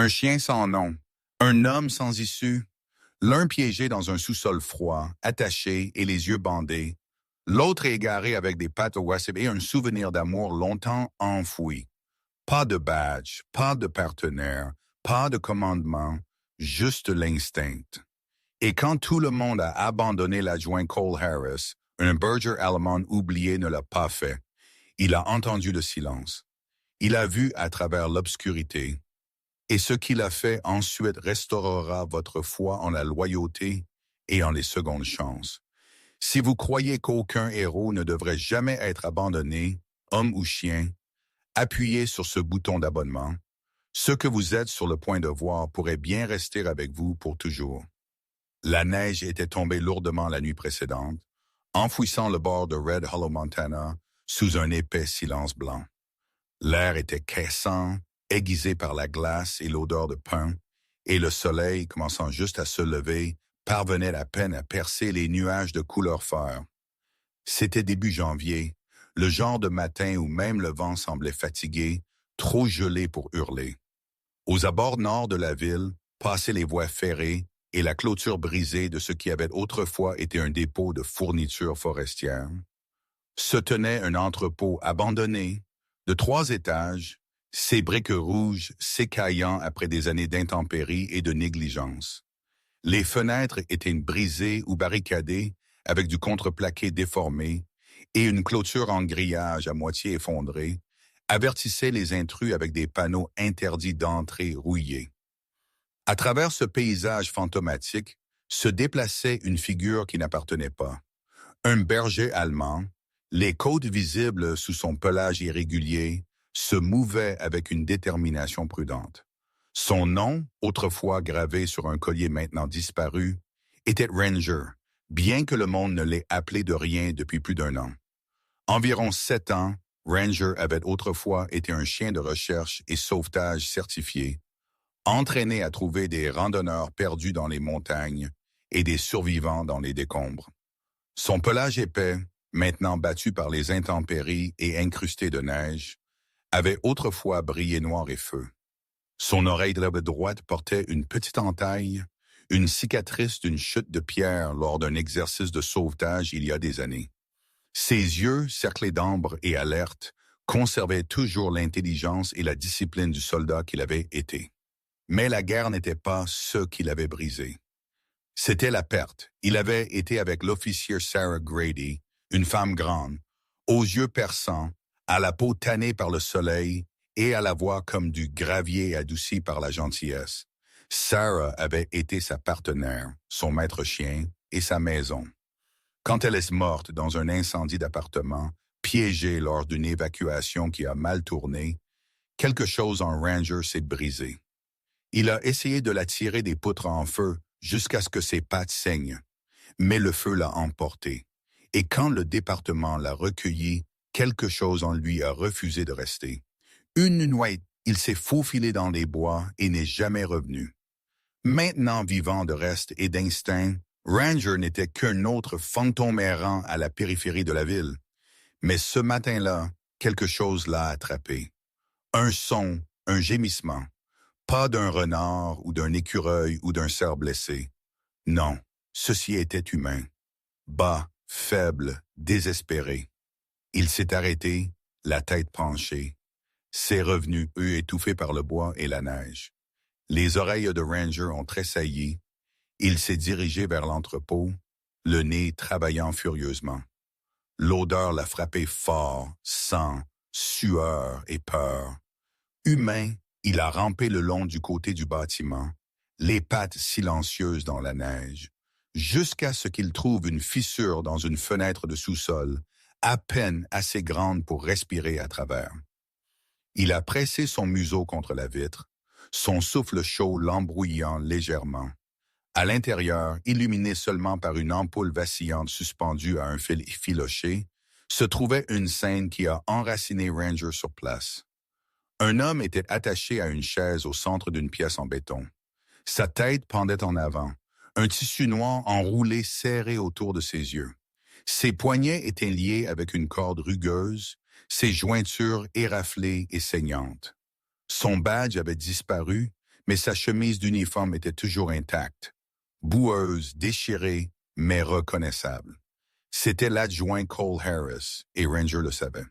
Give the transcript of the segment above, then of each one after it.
Un chien sans nom, un homme sans issue, l'un piégé dans un sous-sol froid, attaché et les yeux bandés, l'autre égaré avec des pattes au wasabi et un souvenir d'amour longtemps enfoui. Pas de badge, pas de partenaire, pas de commandement, juste l'instinct. Et quand tout le monde a abandonné l'adjoint Cole Harris, un burger allemand oublié ne l'a pas fait. Il a entendu le silence. Il a vu à travers l'obscurité. Et ce qu'il a fait ensuite restaurera votre foi en la loyauté et en les secondes chances. Si vous croyez qu'aucun héros ne devrait jamais être abandonné, homme ou chien, appuyez sur ce bouton d'abonnement. Ce que vous êtes sur le point de voir pourrait bien rester avec vous pour toujours. La neige était tombée lourdement la nuit précédente, enfouissant le bord de Red Hollow, Montana, sous un épais silence blanc. L'air était caissant, aiguisé par la glace et l'odeur de pain, et le soleil, commençant juste à se lever, parvenait à peine à percer les nuages de couleur fer. C'était début janvier, le genre de matin où même le vent semblait fatigué, trop gelé pour hurler. Aux abords nord de la ville, passaient les voies ferrées et la clôture brisée de ce qui avait autrefois été un dépôt de fournitures forestières, se tenait un entrepôt abandonné, de 3 étages, ses briques rouges s'écaillant après des années d'intempéries et de négligence. Les fenêtres étaient brisées ou barricadées avec du contreplaqué déformé et une clôture en grillage à moitié effondrée avertissait les intrus avec des panneaux interdits d'entrée rouillés. À travers ce paysage fantomatique se déplaçait une figure qui n'appartenait pas. Un berger allemand, les côtes visibles sous son pelage irrégulier, se mouvait avec une détermination prudente. Son nom, autrefois gravé sur un collier maintenant disparu, était Ranger, bien que le monde ne l'ait appelé de rien depuis plus d'1 an. Environ 7 ans, Ranger avait autrefois été un chien de recherche et sauvetage certifié, entraîné à trouver des randonneurs perdus dans les montagnes et des survivants dans les décombres. Son pelage épais, maintenant battu par les intempéries et incrusté de neige, avait autrefois brillé noir et feu. Son oreille droite portait une petite entaille, une cicatrice d'une chute de pierre lors d'un exercice de sauvetage il y a des années. Ses yeux, cerclés d'ambre et alertes, conservaient toujours l'intelligence et la discipline du soldat qu'il avait été. Mais la guerre n'était pas ce qui l'avait brisé. C'était la perte. Il avait été avec l'officier Sarah Grady, une femme grande, aux yeux perçants, à la peau tannée par le soleil et à la voix comme du gravier adouci par la gentillesse. Sarah avait été sa partenaire, son maître chien et sa maison. Quand elle est morte dans un incendie d'appartement, piégée lors d'une évacuation qui a mal tourné, quelque chose en Ranger s'est brisé. Il a essayé de la tirer des poutres en feu jusqu'à ce que ses pattes saignent, mais le feu l'a emporté. Et quand le département l'a recueilli, quelque chose en lui a refusé de rester. Une nuit, il s'est faufilé dans les bois et n'est jamais revenu. Maintenant vivant de reste et d'instinct, Ranger n'était qu'un autre fantôme errant à la périphérie de la ville. Mais ce matin-là, quelque chose l'a attrapé. Un son, un gémissement. Pas d'un renard ou d'un écureuil ou d'un cerf blessé. Non, ceci était humain. Bas, faible, désespéré. Il s'est arrêté, la tête penchée. Ses revenus, eux, étouffés par le bois et la neige. Les oreilles de Ranger ont tressailli. Il s'est dirigé vers l'entrepôt, le nez travaillant furieusement. L'odeur l'a frappé fort, sang, sueur et peur. Humain, il a rampé le long du côté du bâtiment, les pattes silencieuses dans la neige, jusqu'à ce qu'il trouve une fissure dans une fenêtre de sous-sol, à peine assez grande pour respirer à travers. Il a pressé son museau contre la vitre, son souffle chaud l'embrouillant légèrement. À l'intérieur, illuminé seulement par une ampoule vacillante suspendue à un fil effiloché, se trouvait une scène qui a enraciné Ranger sur place. Un homme était attaché à une chaise au centre d'une pièce en béton. Sa tête pendait en avant, un tissu noir enroulé serré autour de ses yeux. Ses poignets étaient liés avec une corde rugueuse, ses jointures éraflées et saignantes. Son badge avait disparu, mais sa chemise d'uniforme était toujours intacte, boueuse, déchirée, mais reconnaissable. C'était l'adjoint Cole Harris, et Ranger le savait.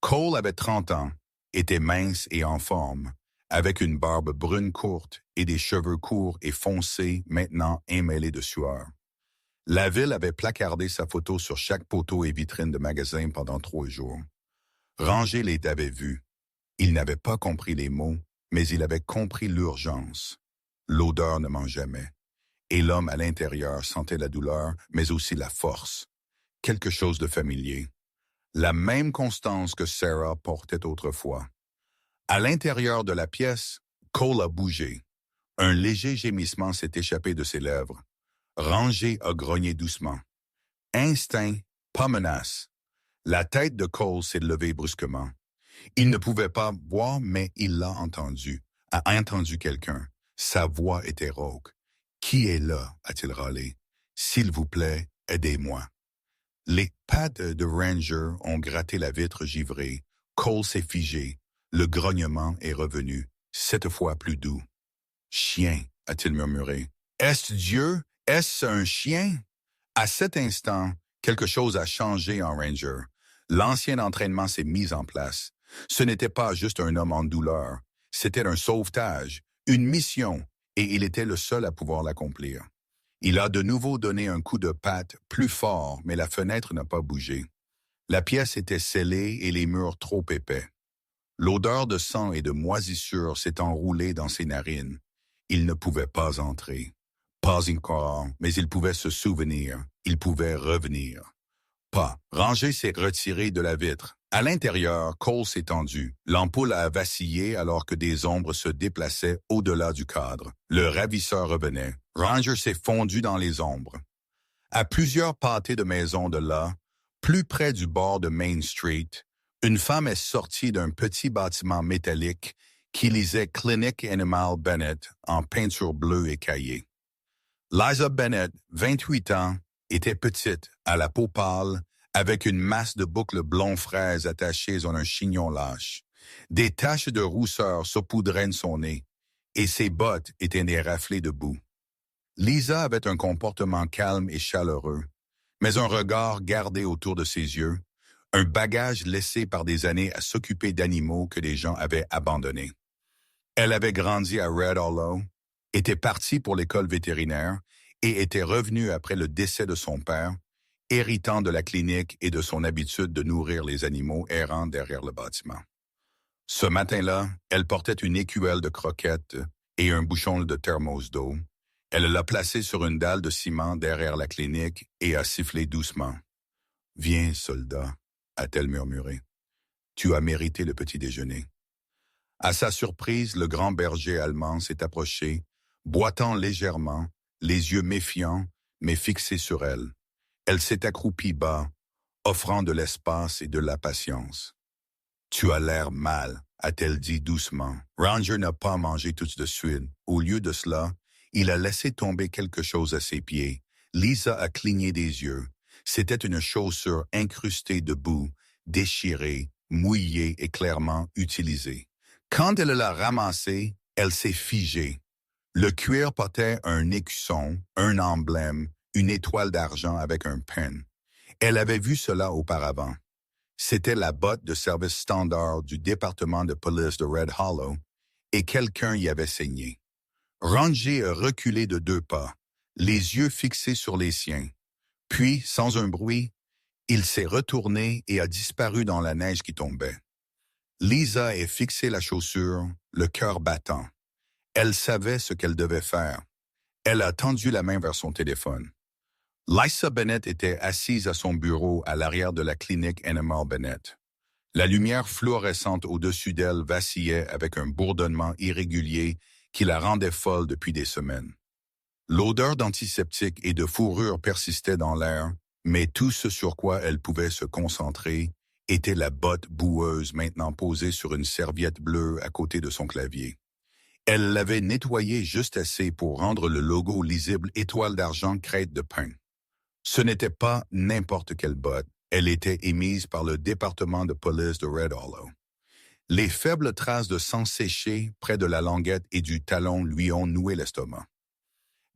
Cole avait 30 ans, était mince et en forme, avec une barbe brune courte et des cheveux courts et foncés maintenant emmêlés de sueur. La ville avait placardé sa photo sur chaque poteau et vitrine de magasin pendant 3 jours. Ranger les avait vus. Il n'avait pas compris les mots, mais il avait compris l'urgence. L'odeur ne ment jamais. Et l'homme à l'intérieur sentait la douleur, mais aussi la force. Quelque chose de familier. La même constance que Sarah portait autrefois. À l'intérieur de la pièce, Cole a bougé. Un léger gémissement s'est échappé de ses lèvres. Ranger a grogné doucement. Instinct, pas menace. La tête de Cole s'est levée brusquement. Il ne pouvait pas voir, mais il l'a entendu. A entendu quelqu'un. Sa voix était rauque. « Qui est là ?» a-t-il râlé. « S'il vous plaît, aidez-moi. » Les pattes de Ranger ont gratté la vitre givrée. Cole s'est figé. Le grognement est revenu, cette fois plus doux. « Chien » a-t-il murmuré. « Est-ce Dieu? Est-ce un chien? » À cet instant, quelque chose a changé en Ranger. L'ancien entraînement s'est mis en place. Ce n'était pas juste un homme en douleur. C'était un sauvetage, une mission, et il était le seul à pouvoir l'accomplir. Il a de nouveau donné un coup de patte plus fort, mais la fenêtre n'a pas bougé. La pièce était scellée et les murs trop épais. L'odeur de sang et de moisissure s'est enroulée dans ses narines. Il ne pouvait pas entrer. Pas encore, mais il pouvait se souvenir. Il pouvait revenir. Pas. Ranger s'est retiré de la vitre. À l'intérieur, Cole s'est tendu. L'ampoule a vacillé alors que des ombres se déplaçaient au-delà du cadre. Le ravisseur revenait. Ranger s'est fondu dans les ombres. À plusieurs pâtés de maisons de là, plus près du bord de Main Street, une femme est sortie d'un petit bâtiment métallique qui lisait Clinic Animal Bennett en peinture bleue écaillée. Liza Bennett, 28 ans, était petite, à la peau pâle, avec une masse de boucles blond fraise attachées en un chignon lâche. Des taches de rousseur saupoudraient son nez, et ses bottes étaient des raflés de boue. Lisa avait un comportement calme et chaleureux, mais un regard gardé autour de ses yeux, un bagage laissé par des années à s'occuper d'animaux que des gens avaient abandonnés. Elle avait grandi à Red Hollow, était partie pour l'école vétérinaire et était revenue après le décès de son père, héritant de la clinique et de son habitude de nourrir les animaux errant derrière le bâtiment. Ce matin-là, elle portait une écuelle de croquettes et un bouchon de thermos d'eau. Elle l'a placé sur une dalle de ciment derrière la clinique et a sifflé doucement. « Viens, soldat », a-t-elle murmuré. « Tu as mérité le petit déjeuner. » À sa surprise, le grand berger allemand s'est approché, boitant légèrement, les yeux méfiants, mais fixés sur elle. Elle s'est accroupie bas, offrant de l'espace et de la patience. « Tu as l'air mal », a-t-elle dit doucement. Ranger n'a pas mangé tout de suite. Au lieu de cela, il a laissé tomber quelque chose à ses pieds. Lisa a cligné des yeux. C'était une chaussure incrustée de boue, déchirée, mouillée et clairement utilisée. Quand elle l'a ramassée, elle s'est figée. Le cuir portait un écusson, un emblème, une étoile d'argent avec un pin. Elle avait vu cela auparavant. C'était la botte de service standard du département de police de Red Hollow et quelqu'un y avait saigné. Ranger a reculé de 2 pas, les yeux fixés sur les siens. Puis, sans un bruit, il s'est retourné et a disparu dans la neige qui tombait. Lisa a fixé la chaussure, le cœur battant. Elle savait ce qu'elle devait faire. Elle a tendu la main vers son téléphone. Lisa Bennett était assise à son bureau à l'arrière de la clinique Animal Bennett. La lumière fluorescente au-dessus d'elle vacillait avec un bourdonnement irrégulier qui la rendait folle depuis des semaines. L'odeur d'antiseptique et de fourrure persistait dans l'air, mais tout ce sur quoi elle pouvait se concentrer était la botte boueuse maintenant posée sur une serviette bleue à côté de son clavier. Elle l'avait nettoyée juste assez pour rendre le logo lisible étoile d'argent crête de pain. Ce n'était pas n'importe quelle botte, elle était émise par le département de police de Red Hollow. Les faibles traces de sang séché près de la languette et du talon lui ont noué l'estomac.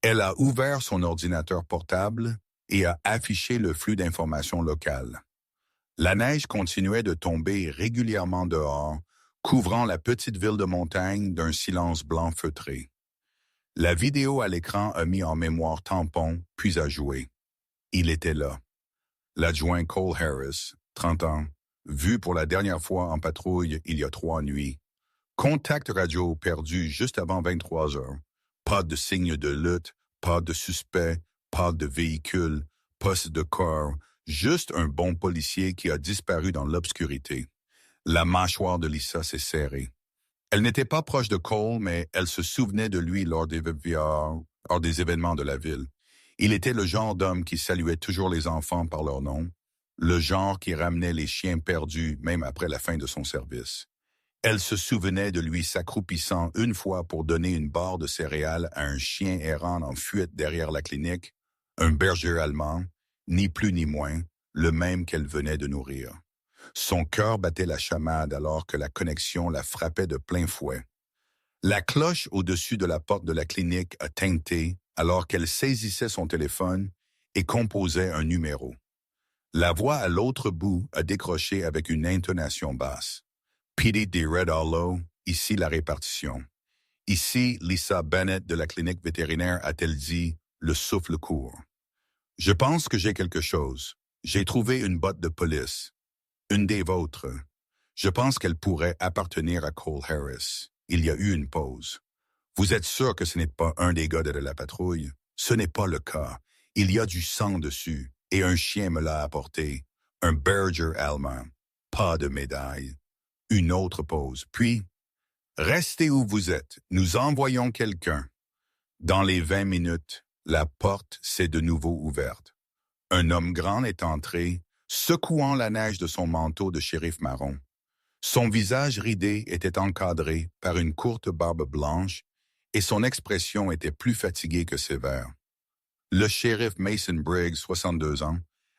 Elle a ouvert son ordinateur portable et a affiché le flux d'informations locales. La neige continuait de tomber régulièrement dehors, couvrant la petite ville de montagne d'un silence blanc feutré. La vidéo à l'écran a mis en mémoire tampon, puis a joué. Il était là. L'adjoint Cole Harris, 30 ans, vu pour la dernière fois en patrouille il y a 3 nuits. Contact radio perdu juste avant 23 heures. Pas de signe de lutte, pas de suspect, pas de véhicule, pas de corps, juste un bon policier qui a disparu dans l'obscurité. La mâchoire de Lisa s'est serrée. Elle n'était pas proche de Cole, mais elle se souvenait de lui lors des événements de la ville. Il était le genre d'homme qui saluait toujours les enfants par leur nom, le genre qui ramenait les chiens perdus même après la fin de son service. Elle se souvenait de lui s'accroupissant une fois pour donner une barre de céréales à un chien errant en fuite derrière la clinique, un berger allemand, ni plus ni moins, le même qu'elle venait de nourrir. Son cœur battait la chamade alors que la connexion la frappait de plein fouet. La cloche au-dessus de la porte de la clinique a tinté alors qu'elle saisissait son téléphone et composait un numéro. La voix à l'autre bout a décroché avec une intonation basse. PD des Red Hollow, ici la répartition. Ici, Lisa Bennett de la clinique vétérinaire a-t-elle dit, le souffle court. Je pense que j'ai quelque chose. J'ai trouvé une botte de police. Une des vôtres. Je pense qu'elle pourrait appartenir à Cole Harris. Il y a eu une pause. Vous êtes sûr que ce n'est pas un des gars de la patrouille? Ce n'est pas le cas. Il y a du sang dessus, et un chien me l'a apporté. Un berger allemand. Pas de médaille. Une autre pause. Puis, restez où vous êtes. Nous envoyons quelqu'un. Dans les 20 minutes, la porte s'est de nouveau ouverte. Un homme grand est entré, secouant la neige de son manteau de shérif marron. Son visage ridé était encadré par une courte barbe blanche et son expression était plus fatiguée que sévère. Le shérif Mason Briggs, 62 ans,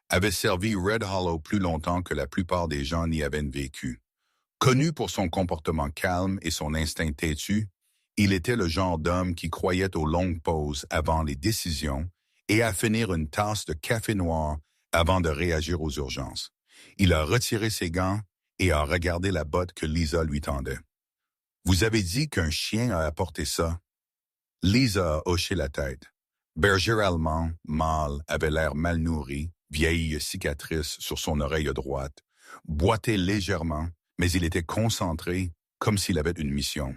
avait servi Red Hollow plus longtemps que la plupart des gens n'y avaient vécu. Connu pour son comportement calme et son instinct têtu, il était le genre d'homme qui croyait aux longues pauses avant les décisions et à finir une tasse de café noir avant de réagir aux urgences. Il a retiré ses gants et a regardé la botte que Lisa lui tendait. « Vous avez dit qu'un chien a apporté ça? » Lisa a hoché la tête. Berger allemand, mâle, avait l'air mal nourri, vieille cicatrice sur son oreille droite, boitait légèrement, mais il était concentré comme s'il avait une mission.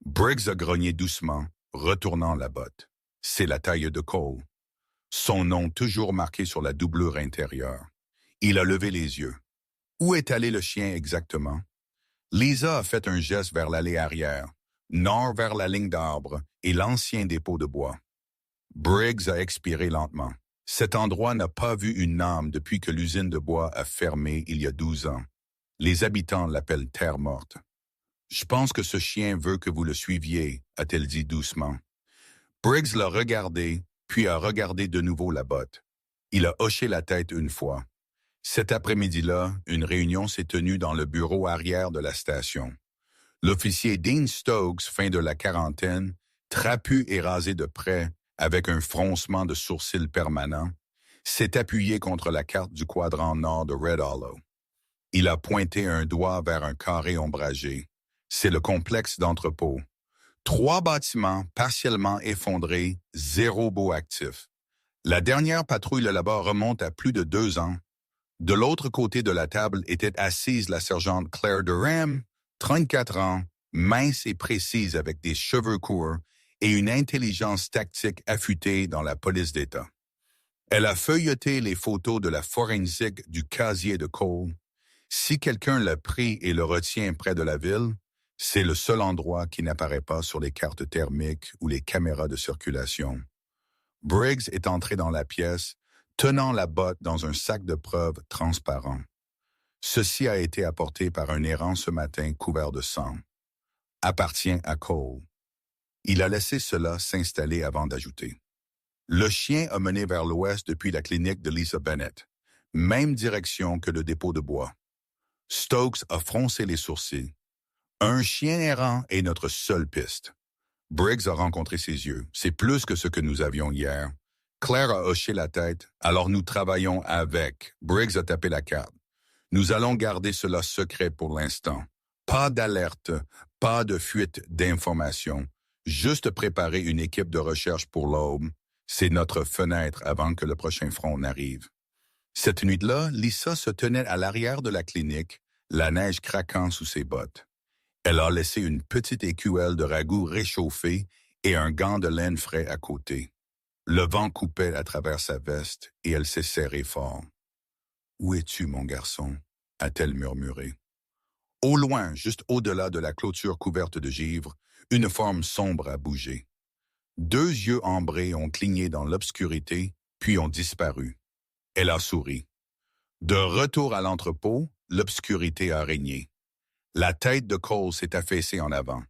Briggs a grogné doucement, retournant la botte. C'est la taille de Cole. Son nom toujours marqué sur la doublure intérieure. Il a levé les yeux. Où est allé le chien exactement? Lisa a fait un geste vers l'allée arrière, nord vers la ligne d'arbres et l'ancien dépôt de bois. Briggs a expiré lentement. Cet endroit n'a pas vu une âme depuis que l'usine de bois a fermé il y a 12 ans. Les habitants l'appellent Terre morte. Je pense que ce chien veut que vous le suiviez, a-t-elle dit doucement. Briggs l'a regardé, puis a regardé de nouveau la botte. Il a hoché la tête une fois. Cet après-midi-là, une réunion s'est tenue dans le bureau arrière de la station. L'officier Dean Stokes, fin de la quarantaine, trapu et rasé de près, avec un froncement de sourcils permanent, s'est appuyé contre la carte du quadrant nord de Red Hollow. Il a pointé un doigt vers un carré ombragé. C'est le complexe d'entrepôt. 3 bâtiments partiellement effondrés, 0 beau actif. La dernière patrouille là-bas remonte à plus de 2 ans. De l'autre côté de la table était assise la sergente Claire Durham, 34 ans, mince et précise avec des cheveux courts et une intelligence tactique affûtée dans la police d'État. Elle a feuilleté les photos de la forensique du casier de Cole. Si quelqu'un l'a pris et le retient près de la ville, c'est le seul endroit qui n'apparaît pas sur les cartes thermiques ou les caméras de circulation. Briggs est entré dans la pièce, tenant la botte dans un sac de preuves transparent. Ceci a été apporté par un errant ce matin couvert de sang. Appartient à Cole. Il a laissé cela s'installer avant d'ajouter. Le chien a mené vers l'ouest depuis la clinique de Lisa Bennett, même direction que le dépôt de bois. Stokes a froncé les sourcils. Un chien errant est notre seule piste. Briggs a rencontré ses yeux. C'est plus que ce que nous avions hier. Claire a hoché la tête, alors nous travaillons avec. Briggs a tapé la carte. Nous allons garder cela secret pour l'instant. Pas d'alerte, pas de fuite d'informations. Juste préparer une équipe de recherche pour l'aube. C'est notre fenêtre avant que le prochain front n'arrive. Cette nuit-là, Lisa se tenait à l'arrière de la clinique, la neige craquant sous ses bottes. Elle a laissé une petite écuelle de ragoût réchauffée et un gant de laine frais à côté. Le vent coupait à travers sa veste et elle s'est serrée fort. « Où es-tu, mon garçon ?» a-t-elle murmuré. Au loin, juste au-delà de la clôture couverte de givre, une forme sombre a bougé. Deux yeux ambrés ont cligné dans l'obscurité, puis ont disparu. Elle a souri. De retour à l'entrepôt, l'obscurité a régné. La tête de Cole s'est affaissée en avant.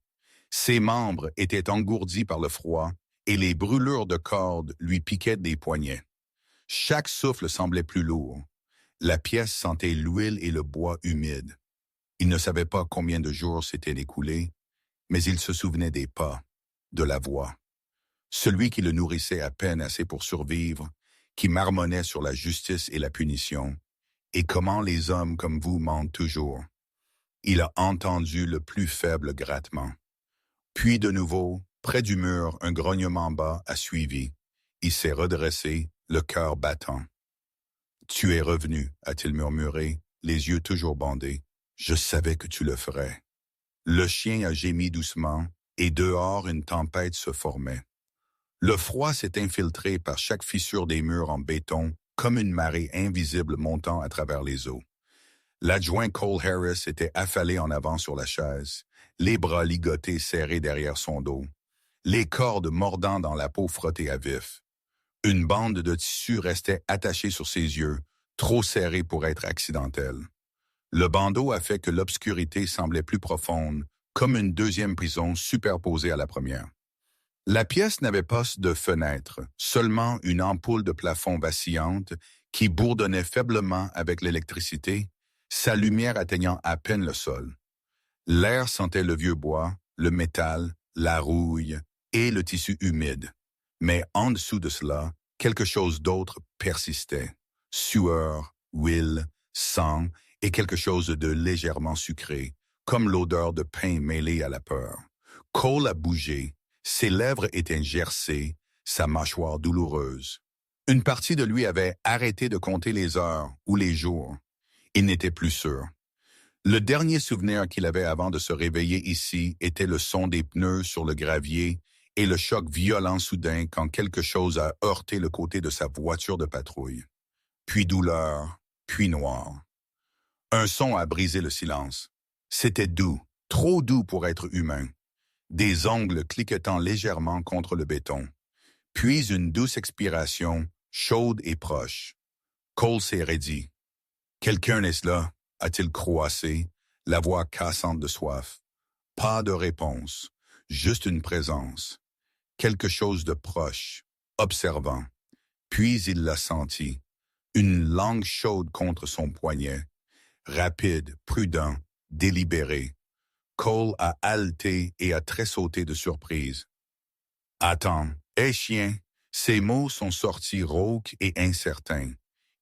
Ses membres étaient engourdis par le froid et les brûlures de cordes lui piquaient des poignets. Chaque souffle semblait plus lourd. La pièce sentait l'huile et le bois humide. Il ne savait pas combien de jours s'étaient écoulés, mais il se souvenait des pas, de la voix. Celui qui le nourrissait à peine assez pour survivre, qui marmonnait sur la justice et la punition, et comment les hommes comme vous mentent toujours. Il a entendu le plus faible grattement. Puis de nouveau, près du mur, un grognement bas a suivi. Il s'est redressé, le cœur battant. « Tu es revenu, a-t-il murmuré, les yeux toujours bandés. Je savais que tu le ferais. » Le chien a gémi doucement, et dehors une tempête se formait. Le froid s'est infiltré par chaque fissure des murs en béton, comme une marée invisible montant à travers les eaux. L'adjoint Cole Harris était affalé en avant sur la chaise, les bras ligotés serrés derrière son dos, les cordes mordant dans la peau frottée à vif. Une bande de tissu restait attachée sur ses yeux, trop serrée pour être accidentelle. Le bandeau a fait que l'obscurité semblait plus profonde, comme une deuxième prison superposée à la première. La pièce n'avait pas de fenêtre, seulement une ampoule de plafond vacillante qui bourdonnait faiblement avec l'électricité, sa lumière atteignant à peine le sol. L'air sentait le vieux bois, le métal, la rouille et le tissu humide. Mais en dessous de cela, quelque chose d'autre persistait. Sueur, huile, sang et quelque chose de légèrement sucré, comme l'odeur de pain mêlé à la peur. Cole a bougé, ses lèvres étaient gercées, sa mâchoire douloureuse. Une partie de lui avait arrêté de compter les heures ou les jours. Il n'était plus sûr. Le dernier souvenir qu'il avait avant de se réveiller ici était le son des pneus sur le gravier et le choc violent soudain quand quelque chose a heurté le côté de sa voiture de patrouille. Puis douleur, puis noir. Un son a brisé le silence. C'était doux, trop doux pour être humain. Des ongles cliquetant légèrement contre le béton. Puis une douce expiration, chaude et proche. Cole s'est raidi. « Quelqu'un est-ce là ?» a-t-il croassé, la voix cassante de soif. Pas de réponse, juste une présence. Quelque chose de proche, observant. Puis il l'a senti. Une langue chaude contre son poignet. Rapide, prudent, délibéré. Cole a haleté et a tressauté de surprise. « Attends, hé chien !» Ces mots sont sortis rauques et incertains.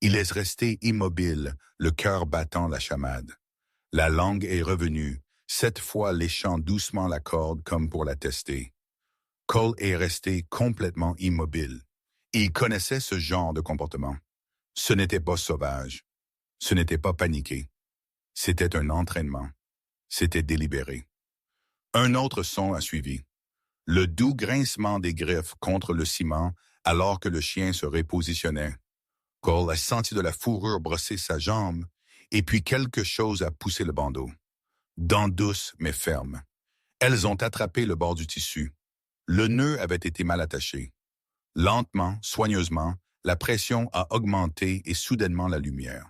Il est resté immobile, le cœur battant la chamade. La langue est revenue, cette fois léchant doucement la corde comme pour la tester. Cole est resté complètement immobile. Il connaissait ce genre de comportement. Ce n'était pas sauvage. Ce n'était pas paniqué. C'était un entraînement. C'était délibéré. Un autre son a suivi. Le doux grincement des griffes contre le ciment alors que le chien se repositionnait. Cole a senti de la fourrure brosser sa jambe, et puis quelque chose a poussé le bandeau. Dents douces mais fermes. Elles ont attrapé le bord du tissu. Le nœud avait été mal attaché. Lentement, soigneusement, la pression a augmenté et soudainement la lumière.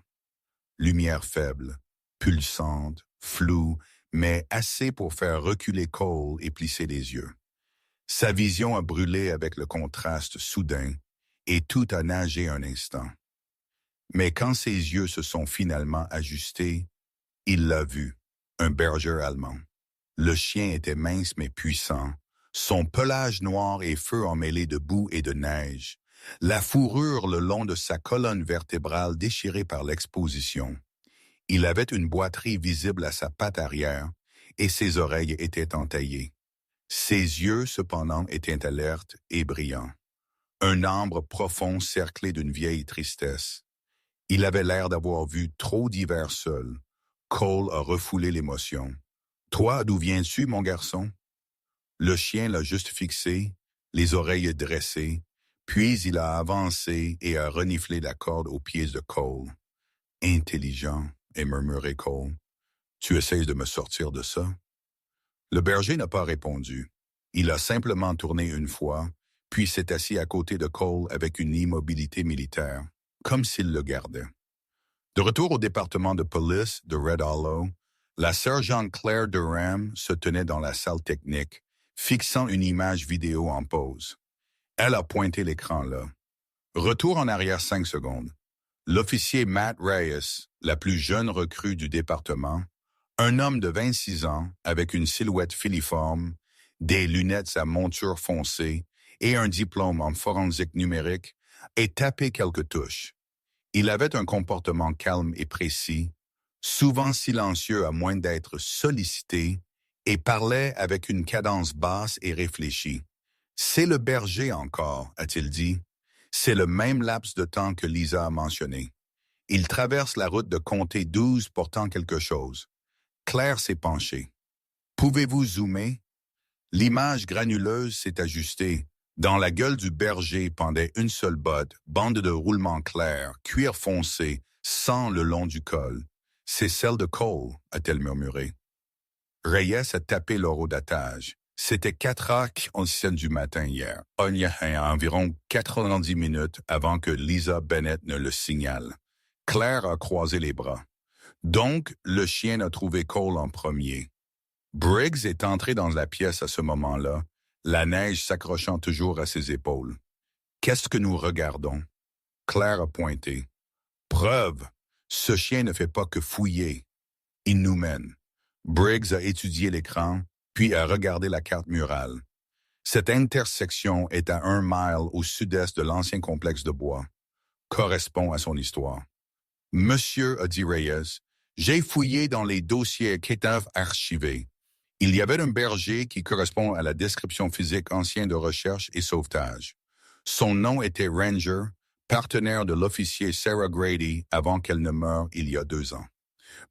Lumière faible, pulsante, floue, mais assez pour faire reculer Cole et plisser les yeux. Sa vision a brûlé avec le contraste soudain, et tout a nagé un instant. Mais quand ses yeux se sont finalement ajustés, il l'a vu, un berger allemand. Le chien était mince mais puissant. Son pelage noir et feu emmêlés de boue et de neige. La fourrure le long de sa colonne vertébrale déchirée par l'exposition. Il avait une boiterie visible à sa patte arrière et ses oreilles étaient entaillées. Ses yeux, cependant, étaient alertes et brillants. Un ambre profond cerclé d'une vieille tristesse. Il avait l'air d'avoir vu trop d'hivers seul. Cole a refoulé l'émotion. « Toi, d'où viens-tu, mon garçon? » Le chien l'a juste fixé, les oreilles dressées, puis il a avancé et a reniflé la corde aux pieds de Cole. « Intelligent, » a murmuré Cole. « Tu essaies de me sortir de ça? » Le berger n'a pas répondu. Il a simplement tourné une fois, puis s'est assis à côté de Cole avec une immobilité militaire, comme s'il le gardait. De retour au département de police de Red Hollow, la sergente Claire Durham se tenait dans la salle technique, fixant une image vidéo en pause. Elle a pointé l'écran là. Retour en arrière 5 secondes. L'officier Matt Reyes, la plus jeune recrue du département, un homme de 26 ans avec une silhouette filiforme, des lunettes à monture foncée et un diplôme en forensique numérique, a tapé quelques touches. Il avait un comportement calme et précis, souvent silencieux à moins d'être sollicité, et parlait avec une cadence basse et réfléchie. « C'est le berger encore, » a-t-il dit. C'est le même laps de temps que Lisa a mentionné. Il traverse la route de Comté 12 portant quelque chose. Claire s'est penchée. « Pouvez-vous zoomer? » L'image granuleuse s'est ajustée. Dans la gueule du berger pendait une seule botte, bande de roulement clair, cuir foncé, sang le long du col. « C'est celle de Cole, » a-t-elle murmuré. Reyes a tapé l'horodatage. C'était 4h17 du matin hier, environ 90 minutes avant que Lisa Bennett ne le signale. Claire a croisé les bras. Donc, le chien a trouvé Cole en premier. Briggs est entré dans la pièce à ce moment-là, la neige s'accrochant toujours à ses épaules. « Qu'est-ce que nous regardons? » Claire a pointé. « Preuve, ce chien ne fait pas que fouiller. Il nous mène. » Briggs a étudié l'écran, puis a regardé la carte murale. Cette intersection est à 1 mile au sud-est de l'ancien complexe de bois. Correspond à son histoire. « Monsieur, » a dit Reyes, « j'ai fouillé dans les dossiers qui étaient archivés. Il y avait un berger qui correspond à la description physique ancienne de recherche et sauvetage. Son nom était Ranger, partenaire de l'officier Sarah Grady avant qu'elle ne meure il y a 2 ans. »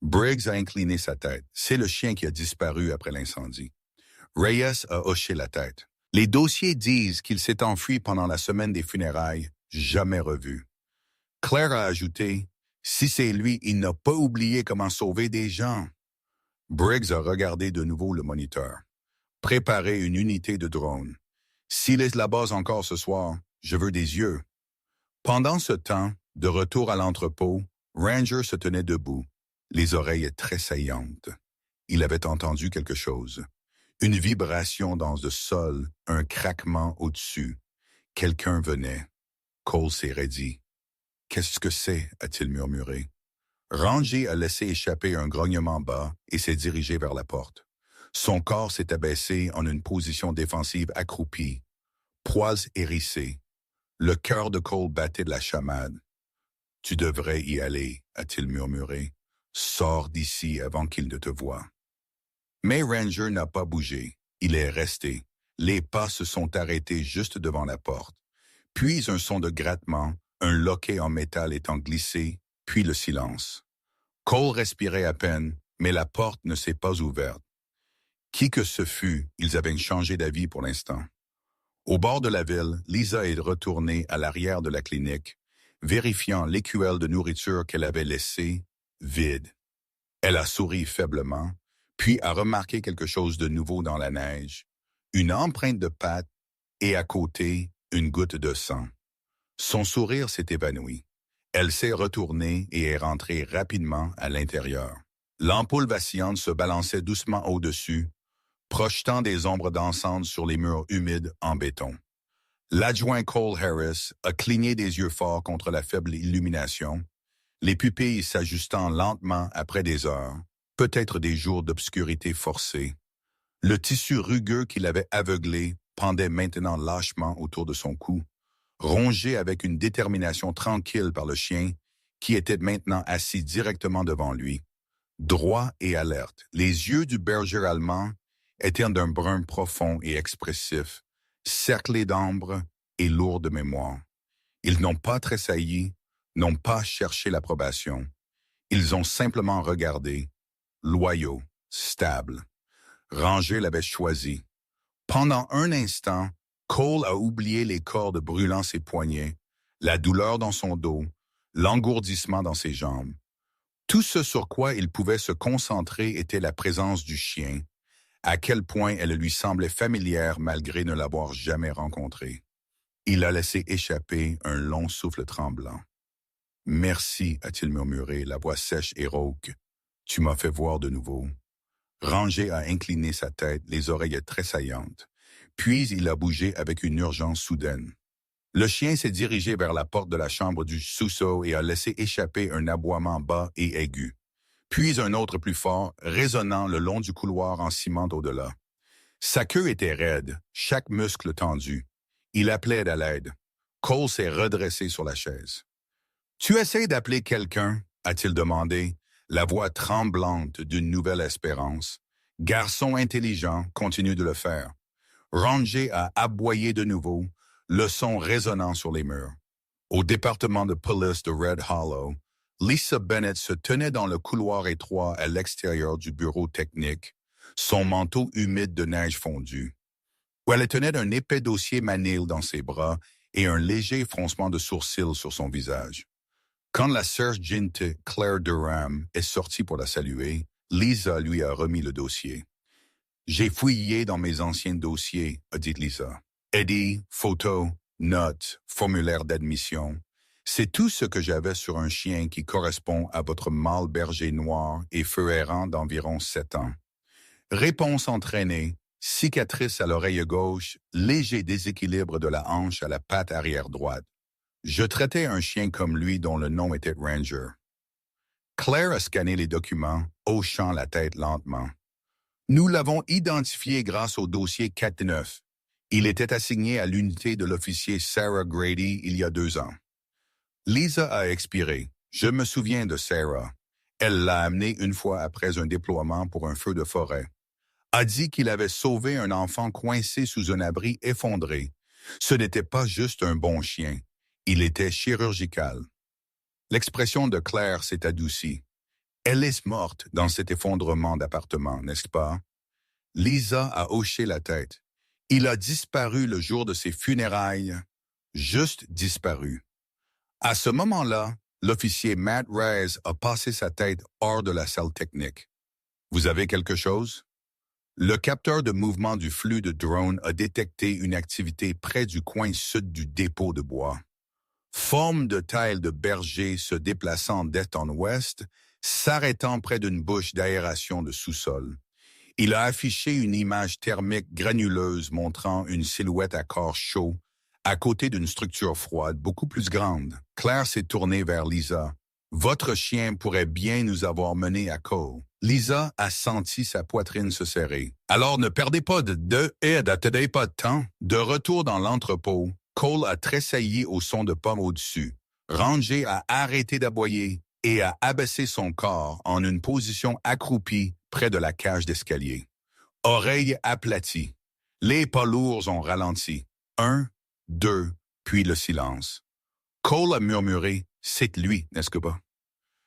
Briggs a incliné sa tête. C'est le chien qui a disparu après l'incendie. Reyes a hoché la tête. Les dossiers disent qu'il s'est enfui pendant la semaine des funérailles, jamais revu. Claire a ajouté, « Si c'est lui, il n'a pas oublié comment sauver des gens. » Briggs a regardé de nouveau le moniteur. « Préparez une unité de drone. S'il est là-bas encore ce soir, je veux des yeux. » Pendant ce temps, de retour à l'entrepôt, Ranger se tenait debout, les oreilles tressaillantes. Il avait entendu quelque chose. Une vibration dans le sol, un craquement au-dessus. Quelqu'un venait. Cole s'est raidi. « Qu'est-ce que c'est? » a-t-il murmuré. Ranger a laissé échapper un grognement bas et s'est dirigé vers la porte. Son corps s'est abaissé en une position défensive accroupie, poils hérissés. Le cœur de Cole battait de la chamade. « Tu devrais y aller, » a-t-il murmuré. « Sors d'ici avant qu'il ne te voie. » Mais Ranger n'a pas bougé. Il est resté. Les pas se sont arrêtés juste devant la porte. Puis un son de grattement, un loquet en métal étant glissé, puis le silence. Cole respirait à peine, mais la porte ne s'est pas ouverte. Qui que ce fût, ils avaient changé d'avis pour l'instant. Au bord de la ville, Lisa est retournée à l'arrière de la clinique, vérifiant l'écuelle de nourriture qu'elle avait laissée vide. Elle a souri faiblement, puis a remarqué quelque chose de nouveau dans la neige, une empreinte de patte et à côté, une goutte de sang. Son sourire s'est évanoui. Elle s'est retournée et est rentrée rapidement à l'intérieur. L'ampoule vacillante se balançait doucement au-dessus, projetant des ombres dansantes sur les murs humides en béton. L'adjoint Cole Harris a cligné des yeux forts contre la faible illumination, les pupilles s'ajustant lentement après des heures, peut-être des jours d'obscurité forcée. Le tissu rugueux qui l'avait aveuglé pendait maintenant lâchement autour de son cou, rongé avec une détermination tranquille par le chien qui était maintenant assis directement devant lui, droit et alerte. Les yeux du berger allemand étaient d'un brun profond et expressif, cerclés d'ambre et lourds de mémoire. Ils n'ont pas tressailli, n'ont pas cherché l'approbation. Ils ont simplement regardé, loyaux, stables. Ranger l'avait choisi. Pendant un instant, Cole a oublié les cordes brûlant ses poignets, la douleur dans son dos, l'engourdissement dans ses jambes. Tout ce sur quoi il pouvait se concentrer était la présence du chien, à quel point elle lui semblait familière malgré ne l'avoir jamais rencontrée. Il a laissé échapper un long souffle tremblant. « Merci » a-t-il murmuré, la voix sèche et rauque. « Tu m'as fait voir de nouveau. » Ranger a incliné sa tête, les oreilles tressaillantes. Puis il a bougé avec une urgence soudaine. Le chien s'est dirigé vers la porte de la chambre du sous-sol et a laissé échapper un aboiement bas et aigu. Puis un autre plus fort, résonnant le long du couloir en ciment au-delà. Sa queue était raide, chaque muscle tendu. Il appelait à l'aide. Cole s'est redressé sur la chaise. « Tu essaies d'appeler quelqu'un ?» a-t-il demandé, la voix tremblante d'une nouvelle espérance. Garçon intelligent, continue de le faire. Ranger a aboyé de nouveau, le son résonnant sur les murs. Au département de police de Red Hollow, Lisa Bennett se tenait dans le couloir étroit à l'extérieur du bureau technique, son manteau humide de neige fondue, où elle tenait un épais dossier Manil dans ses bras et un léger froncement de sourcils sur son visage. Quand la sergente Claire Durham est sortie pour la saluer, Lisa lui a remis le dossier. « J'ai fouillé dans mes anciens dossiers », a dit Lisa. « Eddie, photos, notes, formulaire d'admission. C'est tout ce que j'avais sur un chien qui correspond à votre mâle berger noir et feu errant d'environ 7 ans. Réponse entraînée, cicatrice à l'oreille gauche, léger déséquilibre de la hanche à la patte arrière droite. Je traitais un chien comme lui dont le nom était Ranger. » Claire a scanné les documents, hochant la tête lentement. « Nous l'avons identifié grâce au dossier 4-9. Il était assigné à l'unité de l'officier Sarah Grady il y a 2 ans. » Lisa a expiré. « Je me souviens de Sarah. Elle l'a amené une fois après un déploiement pour un feu de forêt. A dit qu'il avait sauvé un enfant coincé sous un abri effondré. Ce n'était pas juste un bon chien. Il était chirurgical. » L'expression de Claire s'est adoucie. « Elle est morte dans cet effondrement d'appartement, n'est-ce pas? » Lisa a hoché la tête. « Il a disparu le jour de ses funérailles. Juste disparu. » À ce moment-là, l'officier Matt Reyes a passé sa tête hors de la salle technique. « Vous avez quelque chose? » Le capteur de mouvement du flux de drone a détecté une activité près du coin sud du dépôt de bois. Forme de taille de berger se déplaçant d'est en ouest, s'arrêtant près d'une bouche d'aération de sous-sol. Il a affiché une image thermique granuleuse montrant une silhouette à corps chaud, à côté d'une structure froide beaucoup plus grande. Claire s'est tournée vers Lisa. « Votre chien pourrait bien nous avoir menés à Cole. » Lisa a senti sa poitrine se serrer. « Alors ne perdez pas de temps. » De retour dans l'entrepôt, Cole a tressailli au son de pommes au-dessus. Ranger a arrêté d'aboyer et a abaissé son corps en une position accroupie près de la cage d'escalier. Oreilles aplaties. Les pas lourds ont ralenti. 1, 2, puis le silence. Cole a murmuré « C'est lui, n'est-ce pas? »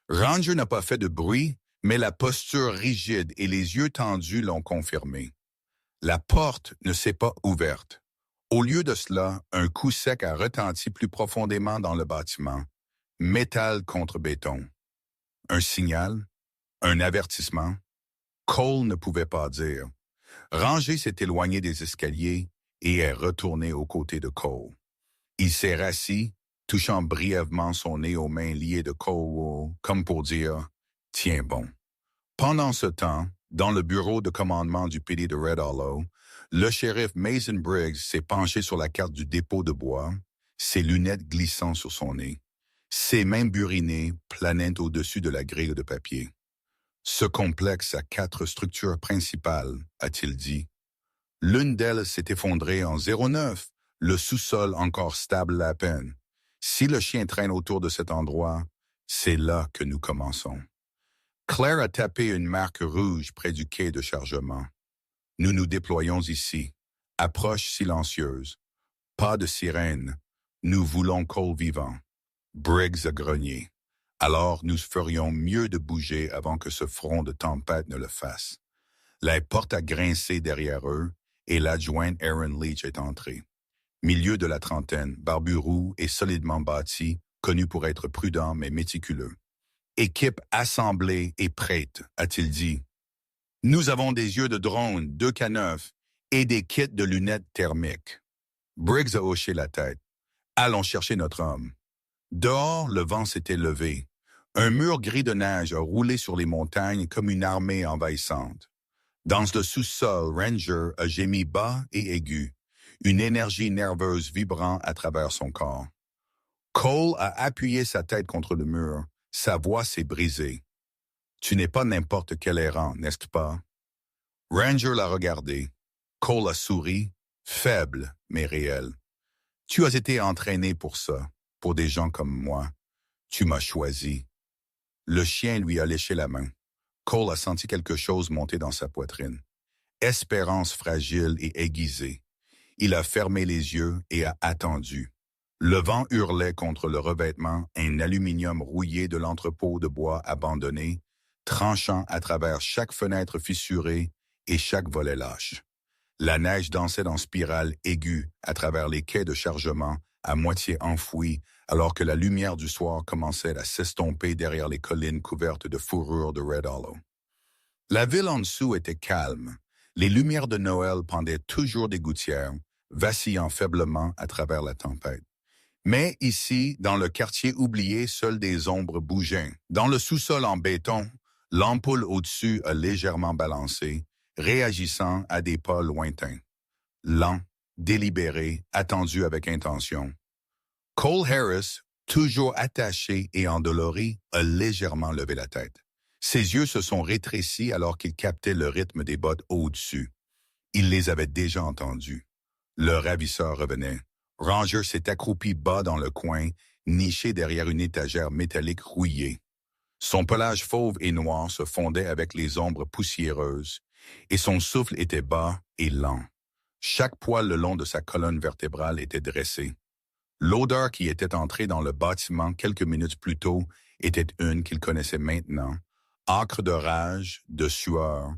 Ranger n'a pas fait de bruit, mais la posture rigide et les yeux tendus l'ont confirmé. La porte ne s'est pas ouverte. Au lieu de cela, un coup sec a retenti plus profondément dans le bâtiment. Métal contre béton. Un signal? Un avertissement? Cole ne pouvait pas dire. Ranger s'est éloigné des escaliers et est retourné aux côtés de Cole. Il s'est rassis, touchant brièvement son nez aux mains liées de Cole, comme pour dire « Tiens bon ». Pendant ce temps, dans le bureau de commandement du PD de Red Hollow, le shérif Mason Briggs s'est penché sur la carte du dépôt de bois, ses lunettes glissant sur son nez. Ses mains burinées planaient au-dessus de la grille de papier. Ce complexe a 4 structures principales, a-t-il dit. L'une d'elles s'est effondrée en 09, le sous-sol encore stable à peine. Si le chien traîne autour de cet endroit, c'est là que nous commençons. Claire a tapé une marque rouge près du quai de chargement. Nous nous déployons ici. Approche silencieuse. Pas de sirène. Nous voulons Cole vivant. Briggs a grogné. Alors nous ferions mieux de bouger avant que ce front de tempête ne le fasse. La porte a grincé derrière eux et l'adjointe Aaron Leach est entré. Milieu de la trentaine, barbu roux et solidement bâti, connu pour être prudent mais méticuleux. Équipe assemblée et prête, a-t-il dit. Nous avons des yeux de drone, 2 K9 et des kits de lunettes thermiques. Briggs a hoché la tête. Allons chercher notre homme. Dehors, le vent s'était levé. Un mur gris de neige a roulé sur les montagnes comme une armée envahissante. Dans le sous-sol, Ranger a gémi bas et aigu, une énergie nerveuse vibrant à travers son corps. Cole a appuyé sa tête contre le mur. Sa voix s'est brisée. « Tu n'es pas n'importe quel errant, n'est-ce pas? » Ranger l'a regardé. Cole a souri, faible mais réel. « Tu as été entraîné pour ça, pour des gens comme moi. Tu m'as choisi. » Le chien lui a léché la main. Cole a senti quelque chose monter dans sa poitrine. Espérance fragile et aiguisée. Il a fermé les yeux et a attendu. Le vent hurlait contre le revêtement, un aluminium rouillé de l'entrepôt de bois abandonné, tranchant à travers chaque fenêtre fissurée et chaque volet lâche. La neige dansait en spirale aiguë à travers les quais de chargement, à moitié enfouis, alors que la lumière du soir commençait à s'estomper derrière les collines couvertes de fourrure de Red Hollow. La ville en dessous était calme. Les lumières de Noël pendaient toujours des gouttières, vacillant faiblement à travers la tempête. Mais ici, dans le quartier oublié, seules des ombres bougeaient. Dans le sous-sol en béton, l'ampoule au-dessus a légèrement balancé, réagissant à des pas lointains. Lent, délibéré, attendu avec intention. Cole Harris, toujours attaché et endolori, a légèrement levé la tête. Ses yeux se sont rétrécis alors qu'il captait le rythme des bottes au-dessus. Il les avait déjà entendus. Le ravisseur revenait. Ranger s'est accroupi bas dans le coin, niché derrière une étagère métallique rouillée. Son pelage fauve et noir se fondait avec les ombres poussiéreuses, et son souffle était bas et lent. Chaque poil le long de sa colonne vertébrale était dressé. L'odeur qui était entrée dans le bâtiment quelques minutes plus tôt était une qu'il connaissait maintenant, âcre de rage, de sueur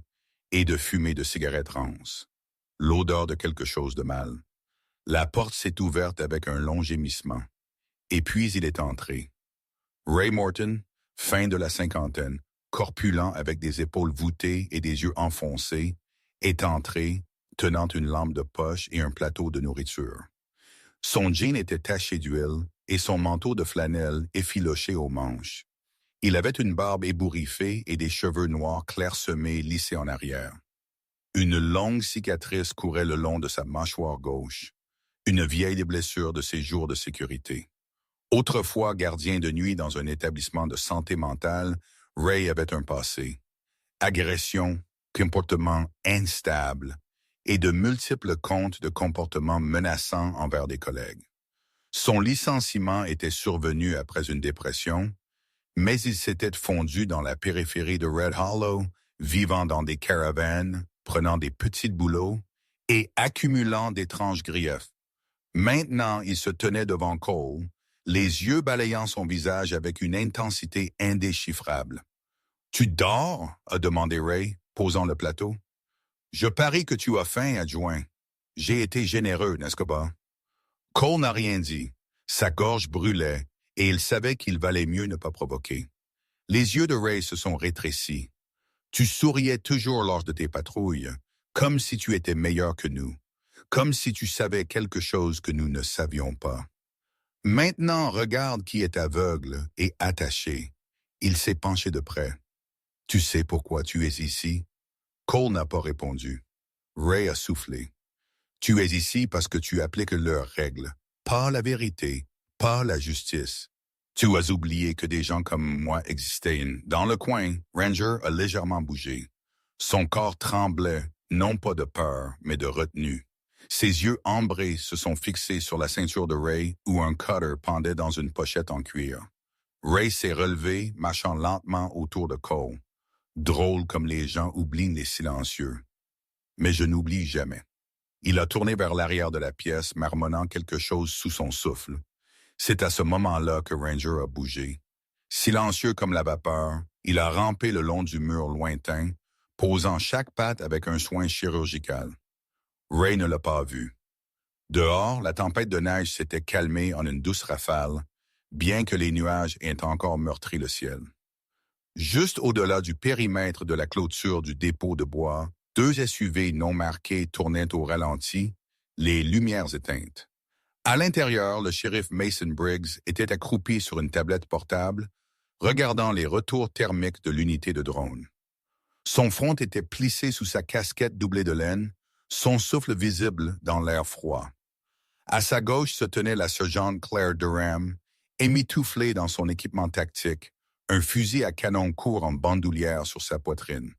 et de fumée de cigarette rance. L'odeur de quelque chose de mal. La porte s'est ouverte avec un long gémissement. Et puis il est entré. Ray Morton, fin de la cinquantaine, corpulent avec des épaules voûtées et des yeux enfoncés, est entré, tenant une lampe de poche et un plateau de nourriture. Son jean était taché d'huile et son manteau de flanelle effiloché aux manches. Il avait une barbe ébouriffée et des cheveux noirs clairsemés lissés en arrière. Une longue cicatrice courait le long de sa mâchoire gauche, une vieille blessure de ses jours de sécurité. Autrefois gardien de nuit dans un établissement de santé mentale, Ray avait un passé. Agression, comportement instable et de multiples comptes de comportements menaçants envers des collègues. Son licenciement était survenu après une dépression, mais il s'était fondu dans la périphérie de Red Hollow, vivant dans des caravanes, prenant des petits boulots et accumulant d'étranges griefs. Maintenant, il se tenait devant Cole, les yeux balayant son visage avec une intensité indéchiffrable. « Tu dors ?» a demandé Ray, posant le plateau. « Je parie que tu as faim, adjoint. J'ai été généreux, n'est-ce pas? » Cole n'a rien dit. Sa gorge brûlait, et il savait qu'il valait mieux ne pas provoquer. Les yeux de Ray se sont rétrécis. « Tu souriais toujours lors de tes patrouilles, comme si tu étais meilleur que nous, comme si tu savais quelque chose que nous ne savions pas. Maintenant, regarde qui est aveugle et attaché. » Il s'est penché de près. « Tu sais pourquoi tu es ici? » Cole n'a pas répondu. Ray a soufflé. « Tu es ici parce que tu appliques leurs règles, pas la vérité, pas la justice. Tu as oublié que des gens comme moi existaient. Dans le coin, Ranger a légèrement bougé. Son corps tremblait, non pas de peur, mais de retenue. Ses yeux ambrés se sont fixés sur la ceinture de Ray où un cutter pendait dans une pochette en cuir. Ray s'est relevé, marchant lentement autour de Cole. Drôle comme les gens oublient les silencieux. Mais je n'oublie jamais. Il a tourné vers l'arrière de la pièce, marmonnant quelque chose sous son souffle. C'est à ce moment-là que Ranger a bougé. Silencieux comme la vapeur, il a rampé le long du mur lointain, posant chaque patte avec un soin chirurgical. Ray ne l'a pas vu. Dehors, la tempête de neige s'était calmée en une douce rafale, bien que les nuages aient encore meurtri le ciel. Juste au-delà du périmètre de la clôture du dépôt de bois, 2 SUV non marqués tournaient au ralenti, les lumières éteintes. À l'intérieur, le shérif Mason Briggs était accroupi sur une tablette portable, regardant les retours thermiques de l'unité de drone. Son front était plissé sous sa casquette doublée de laine, son souffle visible dans l'air froid. À sa gauche se tenait la sergente Claire Durham, émitouflée dans son équipement tactique, un fusil à canon court en bandoulière sur sa poitrine.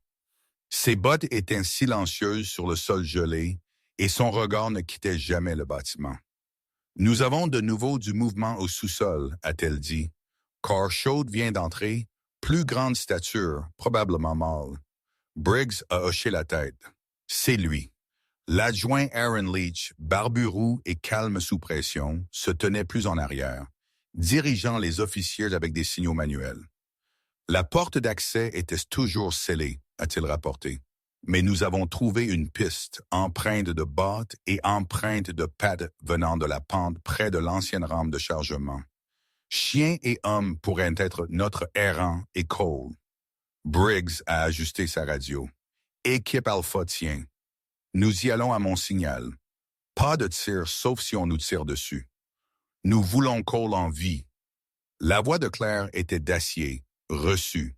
Ses bottes étaient silencieuses sur le sol gelé et son regard ne quittait jamais le bâtiment. « Nous avons de nouveau du mouvement au sous-sol », a-t-elle dit. « Corps chaude vient d'entrer, plus grande stature, probablement mâle. » Briggs a hoché la tête. C'est lui. L'adjoint Aaron Leach, barbu roux et calme sous pression, se tenait plus en arrière, dirigeant les officiers avec des signaux manuels. La porte d'accès était toujours scellée, a-t-il rapporté. Mais nous avons trouvé une piste, empreinte de bottes et empreinte de pattes venant de la pente près de l'ancienne rampe de chargement. Chien et homme pourraient être notre errant et Cole. Briggs a ajusté sa radio. Équipe Alpha tient. Nous y allons à mon signal. Pas de tir sauf si on nous tire dessus. Nous voulons Cole en vie. La voix de Claire était d'acier, reçue.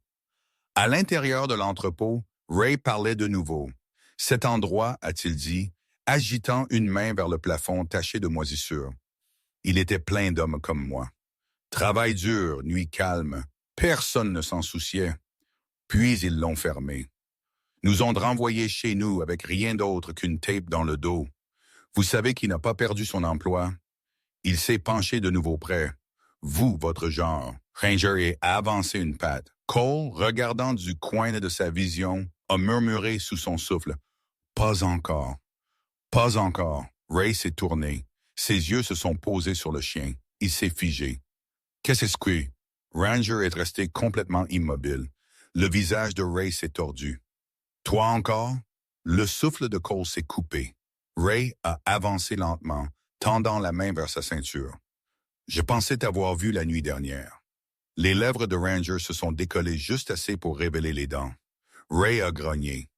À l'intérieur de l'entrepôt, Ray parlait de nouveau. Cet endroit, a-t-il dit, agitant une main vers le plafond taché de moisissure. Il était plein d'hommes comme moi. Travail dur, nuit calme. Personne ne s'en souciait. Puis ils l'ont fermé. Nous ont renvoyés chez nous avec rien d'autre qu'une tape dans le dos. Vous savez qu'il n'a pas perdu son emploi. Il s'est penché de nouveau près. Vous, votre genre. Ranger a avancé une patte. Cole, regardant du coin de sa vision, a murmuré sous son souffle. Pas encore. Pas encore. Ray s'est tourné. Ses yeux se sont posés sur le chien. Il s'est figé. Qu'est-ce que... Ranger est resté complètement immobile. Le visage de Ray s'est tordu. Toi encore? Le souffle de Cole s'est coupé. Ray a avancé lentement, tendant la main vers sa ceinture. Je pensais t'avoir vu la nuit dernière. Les lèvres de Ranger se sont décollées juste assez pour révéler les dents. Ray a grogné.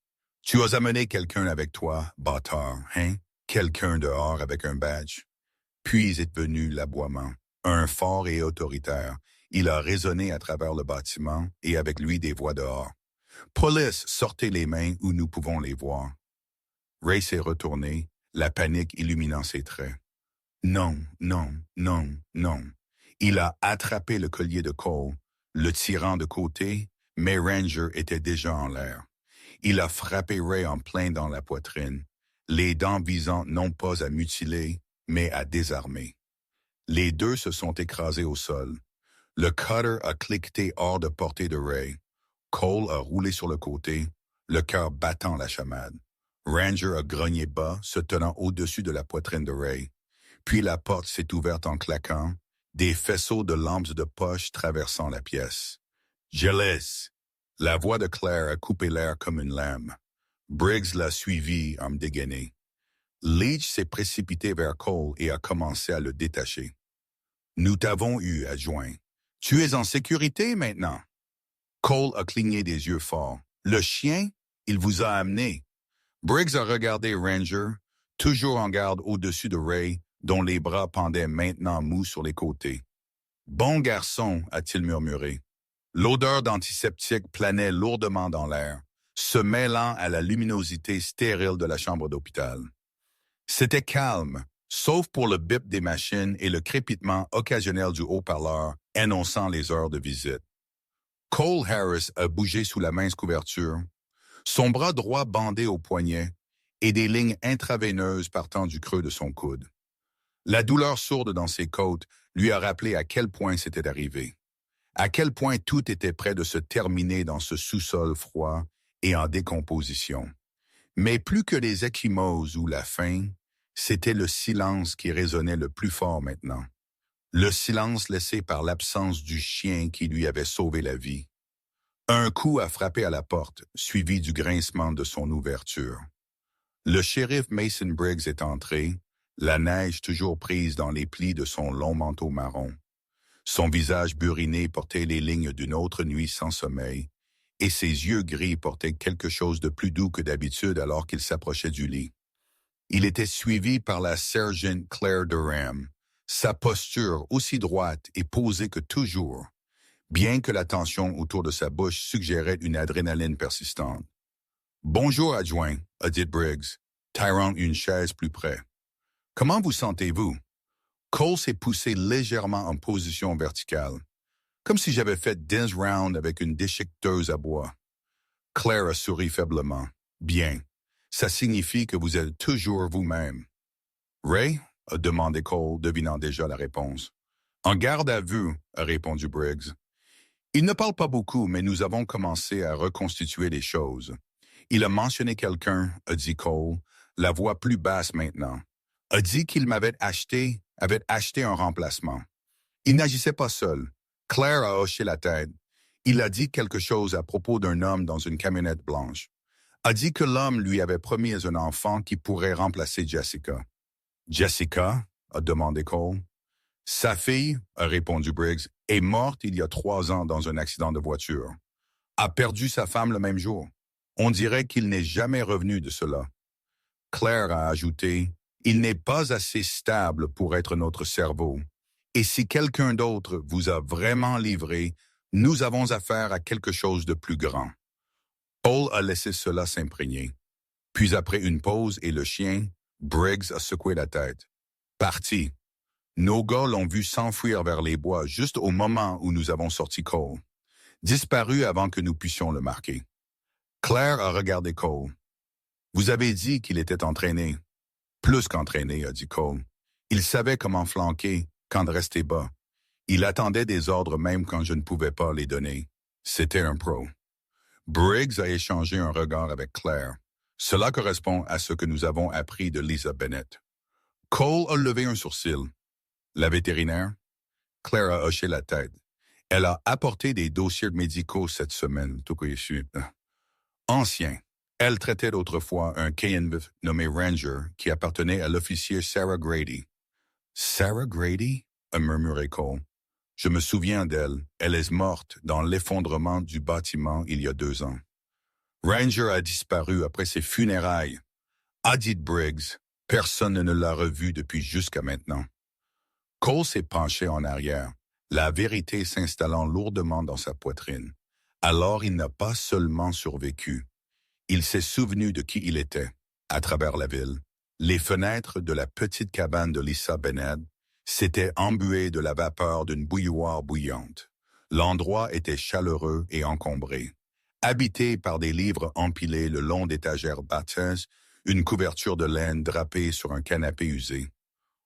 Tu as amené quelqu'un avec toi, bâtard, hein? Quelqu'un dehors avec un badge. Puis est venu l'aboiement, un fort et autoritaire. Il a résonné à travers le bâtiment et avec lui des voix dehors. Police, sortez les mains où nous pouvons les voir. Ray s'est retourné, la panique illuminant ses traits. Non, non, non, non. Il a attrapé le collier de Cole, le tirant de côté, mais Ranger était déjà en l'air. Il a frappé Ray en plein dans la poitrine, les dents visant non pas à mutiler, mais à désarmer. Les deux se sont écrasés au sol. Le cutter a cliqueté hors de portée de Ray. Cole a roulé sur le côté, le cœur battant la chamade. Ranger a grogné bas, se tenant au-dessus de la poitrine de Ray. Puis la porte s'est ouverte en claquant, des faisceaux de lampes de poche traversant la pièce. « Jealous !» La voix de Claire a coupé l'air comme une lame. Briggs l'a suivi en dégainé. Leach s'est précipité vers Cole et a commencé à le détacher. « Nous t'avons eu, adjoint. Tu es en sécurité maintenant. » Cole a cligné des yeux forts. « Le chien, il vous a amené. » Briggs a regardé Ranger, toujours en garde au-dessus de Ray, dont les bras pendaient maintenant mous sur les côtés. « Bon garçon, a-t-il murmuré. L'odeur d'antiseptique planait lourdement dans l'air, se mêlant à la luminosité stérile de la chambre d'hôpital. C'était calme, sauf pour le bip des machines et le crépitement occasionnel du haut-parleur énonçant les heures de visite. Cole Harris a bougé sous la mince couverture, son bras droit bandé au poignet et des lignes intraveineuses partant du creux de son coude. La douleur sourde dans ses côtes lui a rappelé à quel point c'était arrivé, à quel point tout était près de se terminer dans ce sous-sol froid et en décomposition. Mais plus que les ecchymoses ou la faim, c'était le silence qui résonnait le plus fort maintenant. Le silence laissé par l'absence du chien qui lui avait sauvé la vie. Un coup a frappé à la porte, suivi du grincement de son ouverture. Le shérif Mason Briggs est entré, la neige toujours prise dans les plis de son long manteau marron. Son visage buriné portait les lignes d'une autre nuit sans sommeil, et ses yeux gris portaient quelque chose de plus doux que d'habitude alors qu'il s'approchait du lit. Il était suivi par la sergent Claire Durham, sa posture aussi droite et posée que toujours, bien que la tension autour de sa bouche suggérait une adrénaline persistante. « Bonjour, adjoint, » a dit Briggs, tirant une chaise plus près. « Comment vous sentez-vous? » Cole s'est poussé légèrement en position verticale, comme si j'avais fait 10 rounds avec une déchiqueteuse à bois. Claire a souri faiblement. « Bien, ça signifie que vous êtes toujours vous-même. »« Ray? » a demandé Cole, devinant déjà la réponse. « En garde à vue, » a répondu Briggs. « Il ne parle pas beaucoup, mais nous avons commencé à reconstituer les choses. Il a mentionné quelqu'un, » a dit Cole, la voix plus basse maintenant. « A dit qu'il avait acheté un remplacement. Il n'agissait pas seul. » Claire a hoché la tête. Il a dit quelque chose à propos d'un homme dans une camionnette blanche. A dit que l'homme lui avait promis un enfant qui pourrait remplacer Jessica. « Jessica? » a demandé Cole. « Sa fille, » a répondu Briggs, « est morte il y a 3 ans dans un accident de voiture. A perdu sa femme le même jour. On dirait qu'il n'est jamais revenu de cela. » Claire a ajouté, « Il n'est pas assez stable pour être notre cerveau. Et si quelqu'un d'autre vous a vraiment livré, nous avons affaire à quelque chose de plus grand. » Paul a laissé cela s'imprégner. Puis après une pause et le chien, Briggs a secoué la tête. « Parti. Nos gars l'ont vu s'enfuir vers les bois juste au moment où nous avons sorti Cole. Disparu avant que nous puissions le marquer. » Claire a regardé Cole. « Vous avez dit qu'il était entraîné. »« Plus qu'entraîné, » a dit Cole. « Il savait comment flanquer, quand rester bas. Il attendait des ordres même quand je ne pouvais pas les donner. C'était un pro. » Briggs a échangé un regard avec Claire. Cela correspond à ce que nous avons appris de Lisa Bennett. Cole a levé un sourcil. « La vétérinaire? » Claire a hoché la tête. « Elle a apporté des dossiers médicaux cette semaine, tout que je suis. Ancien. Elle traitait autrefois un KNV nommé Ranger qui appartenait à l'officier Sarah Grady. »« Sarah Grady? » a murmuré Cole. « Je me souviens d'elle. Elle est morte dans l'effondrement du bâtiment il y a 2 ans. Ranger a disparu après ses funérailles. » A dit Briggs. Personne ne l'a revu depuis jusqu'à maintenant. Cole s'est penché en arrière, la vérité s'installant lourdement dans sa poitrine. Alors il n'a pas seulement survécu. Il s'est souvenu de qui il était, à travers la ville. Les fenêtres de la petite cabane de Lisa Bennett s'étaient embuées de la vapeur d'une bouilloire bouillante. L'endroit était chaleureux et encombré. Habité par des livres empilés le long d'étagères batteuses, une couverture de laine drapée sur un canapé usé.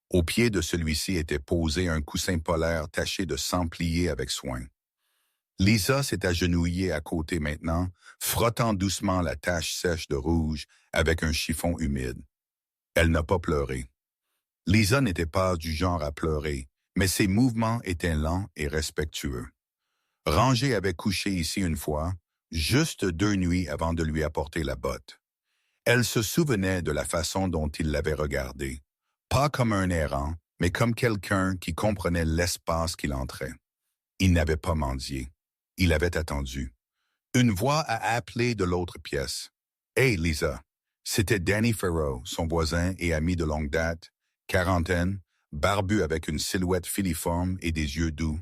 Au pied de celui-ci était posé un coussin polaire taché de sang plié avec soin. Lisa s'est agenouillée à côté maintenant, frottant doucement la tache sèche de rouge avec un chiffon humide. Elle n'a pas pleuré. Lisa n'était pas du genre à pleurer, mais ses mouvements étaient lents et respectueux. Ranger avait couché ici une fois, juste 2 nuits avant de lui apporter la botte. Elle se souvenait de la façon dont il l'avait regardée, pas comme un errant, mais comme quelqu'un qui comprenait l'espace qu'il entrait. Il n'avait pas mendié. Il avait attendu. Une voix a appelé de l'autre pièce. « Hey, Lisa !» C'était Danny Farrow, son voisin et ami de longue date, quarantaine, barbu avec une silhouette filiforme et des yeux doux,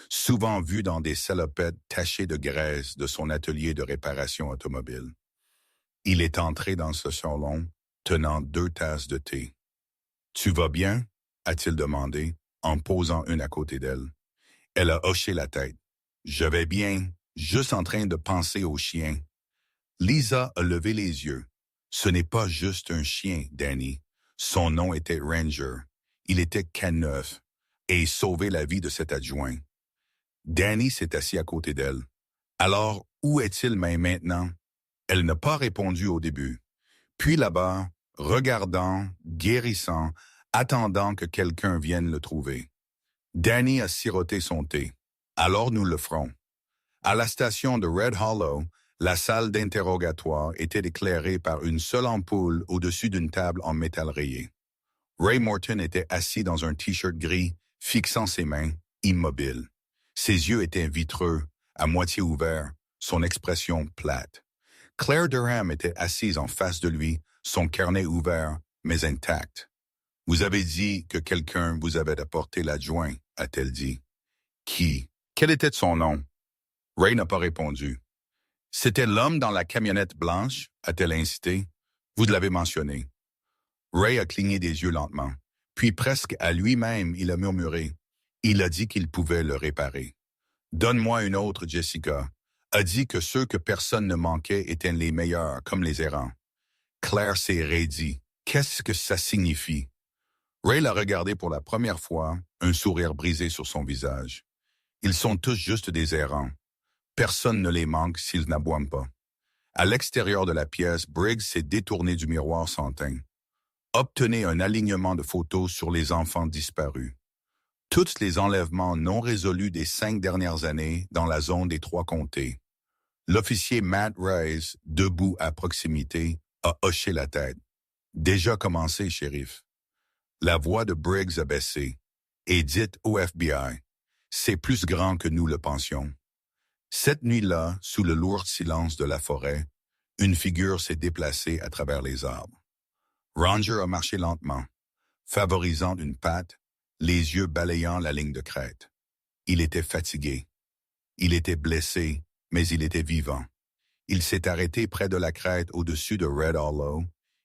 souvent vu dans des salopettes tachées de graisse de son atelier de réparation automobile. Il est entré dans ce salon, tenant 2 tasses de thé. « Tu vas bien? » a-t-il demandé, en posant une à côté d'elle. Elle a hoché la tête. Je vais bien, juste en train de penser au chien. Lisa a levé les yeux. Ce n'est pas juste un chien, Danny. Son nom était Ranger. Il était K9 et sauvé la vie de cet adjoint. Danny s'est assis à côté d'elle. Alors, où est-il maintenant? Elle n'a pas répondu au début. Puis là-bas, regardant, guérissant, attendant que quelqu'un vienne le trouver. Danny a siroté son thé. Alors nous le ferons. À la station de Red Hollow, la salle d'interrogatoire était éclairée par une seule ampoule au-dessus d'une table en métal rayé. Ray Morton était assis dans un t-shirt gris, fixant ses mains, immobile. Ses yeux étaient vitreux, à moitié ouverts, son expression plate. Claire Durham était assise en face de lui, son carnet ouvert, mais intact. « Vous avez dit que quelqu'un vous avait apporté l'adjoint, a-t-elle dit. « Qui? Quel était son nom? » Ray n'a pas répondu. « C'était l'homme dans la camionnette blanche, a-t-elle incité. « Vous l'avez mentionné. » Ray a cligné des yeux lentement. Puis presque à lui-même, il a murmuré. Il a dit qu'il pouvait le réparer. « Donne-moi une autre, Jessica. » A dit que ceux que personne ne manquait étaient les meilleurs, comme les errants. Claire s'est raidie. Qu'est-ce que ça signifie? Ray l'a regardé pour la première fois, un sourire brisé sur son visage. Ils sont tous juste des errants. Personne ne les manque s'ils n'aboient pas. À l'extérieur de la pièce, Briggs s'est détourné du miroir sans teint. Obtenez un alignement de photos sur les enfants disparus. Tous les enlèvements non résolus des 5 dernières années dans la zone des 3 comtés. L'officier Matt Rice, debout à proximité, a hoché la tête. Déjà commencé, shérif. La voix de Briggs a baissé. Et dites au FBI, c'est plus grand que nous le pensions. Cette nuit-là, sous le lourd silence de la forêt, une figure s'est déplacée à travers les arbres. Ranger a marché lentement, favorisant une patte, les yeux balayant la ligne de crête. Il était fatigué. Il était blessé, mais il était vivant. Il s'est arrêté près de la crête au-dessus de Red Hollow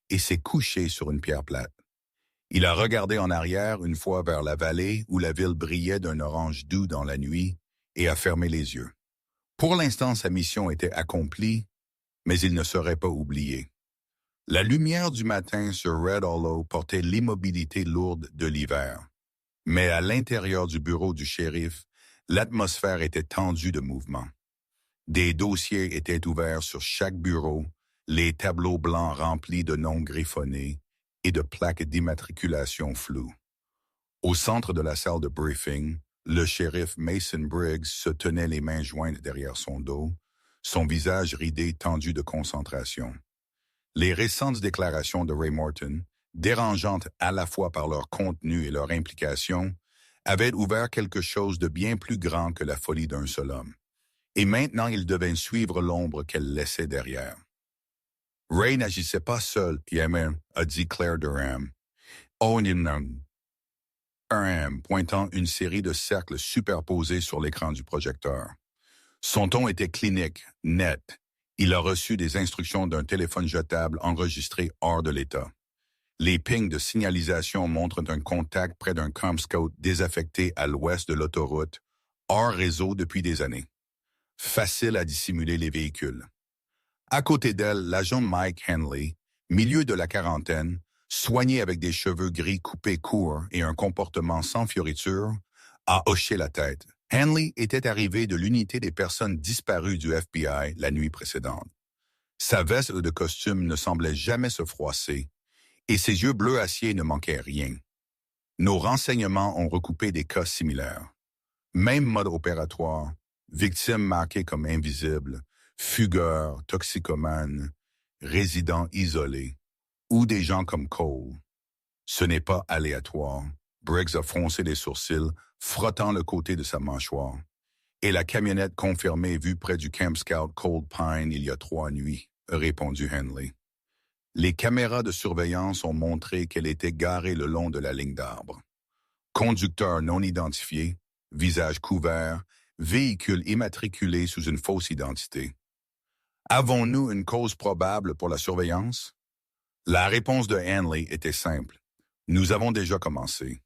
et s'est couché sur une pierre plate. Il a regardé en arrière une fois vers la vallée où la ville brillait d'un orange doux dans la nuit et a fermé les yeux. Pour l'instant, sa mission était accomplie, mais il ne serait pas oublié. La lumière du matin sur Red Hollow portait l'immobilité lourde de l'hiver. Mais à l'intérieur du bureau du shérif, l'atmosphère était tendue de mouvement. Des dossiers étaient ouverts sur chaque bureau, les tableaux blancs remplis de noms griffonnés et de plaques d'immatriculation floues. Au centre de la salle de briefing, le shérif Mason Briggs se tenait les mains jointes derrière son dos, son visage ridé tendu de concentration. Les récentes déclarations de Ray Morton, dérangeantes à la fois par leur contenu et leur implication, avaient ouvert quelque chose de bien plus grand que la folie d'un seul homme. Et maintenant il devait suivre l'ombre qu'elle laissait derrière. Ray n'agissait pas seul, Yemen, a dit Claire Durham. Oh, non. Pointant une série de cercles superposés sur l'écran du projecteur. Son ton était clinique, net. Il a reçu des instructions d'un téléphone jetable enregistré hors de l'état. Les pings de signalisation montrent un contact près d'un camp scout désaffecté à l'ouest de l'autoroute, hors réseau depuis des années. Facile à dissimuler les véhicules. À côté d'elle, l'agent Mike Henley, milieu de la quarantaine, soigné avec des cheveux gris coupés courts et un comportement sans fioriture, a hoché la tête. Henley était arrivé de l'unité des personnes disparues du FBI la nuit précédente. Sa veste de costume ne semblait jamais se froisser, et ses yeux bleu acier ne manquaient rien. Nos renseignements ont recoupé des cas similaires. Même mode opératoire, victimes marquées comme invisibles, fugueurs, toxicomanes, résidents isolés, ou des gens comme Cole. Ce n'est pas aléatoire. Briggs a froncé les sourcils, frottant le côté de sa mâchoire. Et la camionnette confirmée vue près du Camp Scout Cold Pine il y a 3 nuits, a répondu Henley. Les caméras de surveillance ont montré qu'elle était garée le long de la ligne d'arbres. Conducteur non identifié, visage couvert, véhicule immatriculé sous une fausse identité. Avons-nous une cause probable pour la surveillance? La réponse de Henley était simple. Nous avons déjà commencé.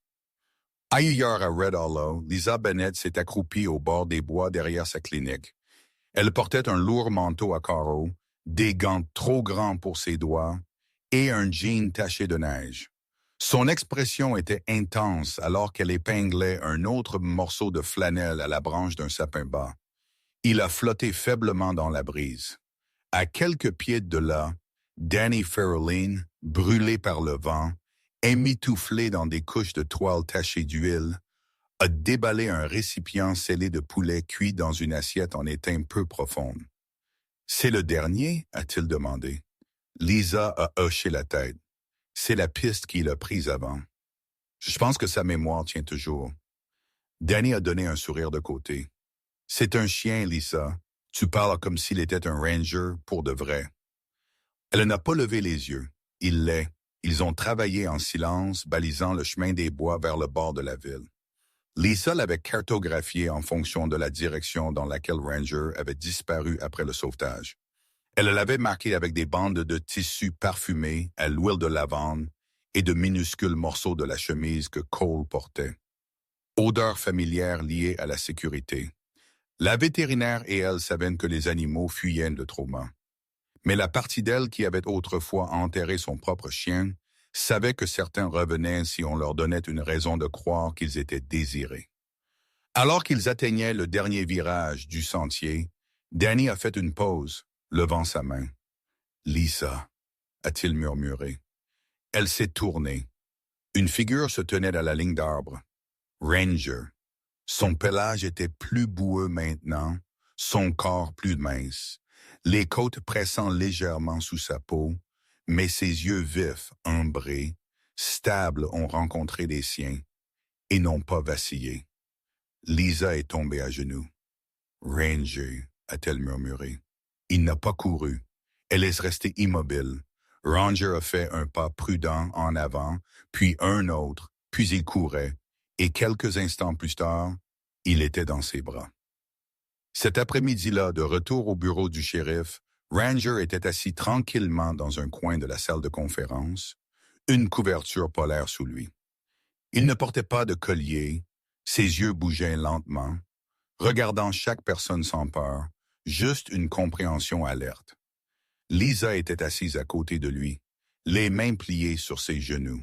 Ailleurs à Red Hollow, Lisa Bennett s'est accroupie au bord des bois derrière sa clinique. Elle portait un lourd manteau à carreaux, des gants trop grands pour ses doigts et un jean taché de neige. Son expression était intense alors qu'elle épinglait un autre morceau de flanelle à la branche d'un sapin bas. Il a flotté faiblement dans la brise. À quelques pieds de là, Danny Ferroline, brûlé par le vent, émitouflé dans des couches de toile tachées d'huile, a déballé un récipient scellé de poulet cuit dans une assiette en étain peu profonde. C'est le dernier, a-t-il demandé. Lisa a hoché la tête. C'est la piste qu'il a prise avant. Je pense que sa mémoire tient toujours. Danny a donné un sourire de côté. C'est un chien, Lisa. Tu parles comme s'il était un ranger pour de vrai. Elle n'a pas levé les yeux. Il l'est. Ils ont travaillé en silence, balisant le chemin des bois vers le bord de la ville. Lisa l'avait cartographié en fonction de la direction dans laquelle Ranger avait disparu après le sauvetage. Elle l'avait marqué avec des bandes de tissu parfumé à l'huile de lavande et de minuscules morceaux de la chemise que Cole portait. Odeur familière liée à la sécurité. La vétérinaire et elle savaient que les animaux fuyaient le trauma. Mais la partie d'elle qui avait autrefois enterré son propre chien savait que certains revenaient si on leur donnait une raison de croire qu'ils étaient désirés. Alors qu'ils atteignaient le dernier virage du sentier, Danny a fait une pause, levant sa main. « Lisa », a-t-il murmuré. Elle s'est tournée. Une figure se tenait à la ligne d'arbre. Ranger. Son pelage était plus boueux maintenant, son corps plus mince, les côtes pressant légèrement sous sa peau, mais ses yeux vifs, ambrés, stables ont rencontré les siens et n'ont pas vacillé. Lisa est tombée à genoux. « Ranger », a-t-elle murmuré. Il n'a pas couru. Elle est restée immobile. Ranger a fait un pas prudent en avant, puis un autre, puis il courait, et quelques instants plus tard, il était dans ses bras. Cet après-midi-là, de retour au bureau du shérif, Ranger était assis tranquillement dans un coin de la salle de conférence, une couverture polaire sous lui. Il ne portait pas de collier, ses yeux bougeaient lentement, regardant chaque personne sans peur, juste une compréhension alerte. Lisa était assise à côté de lui, les mains pliées sur ses genoux.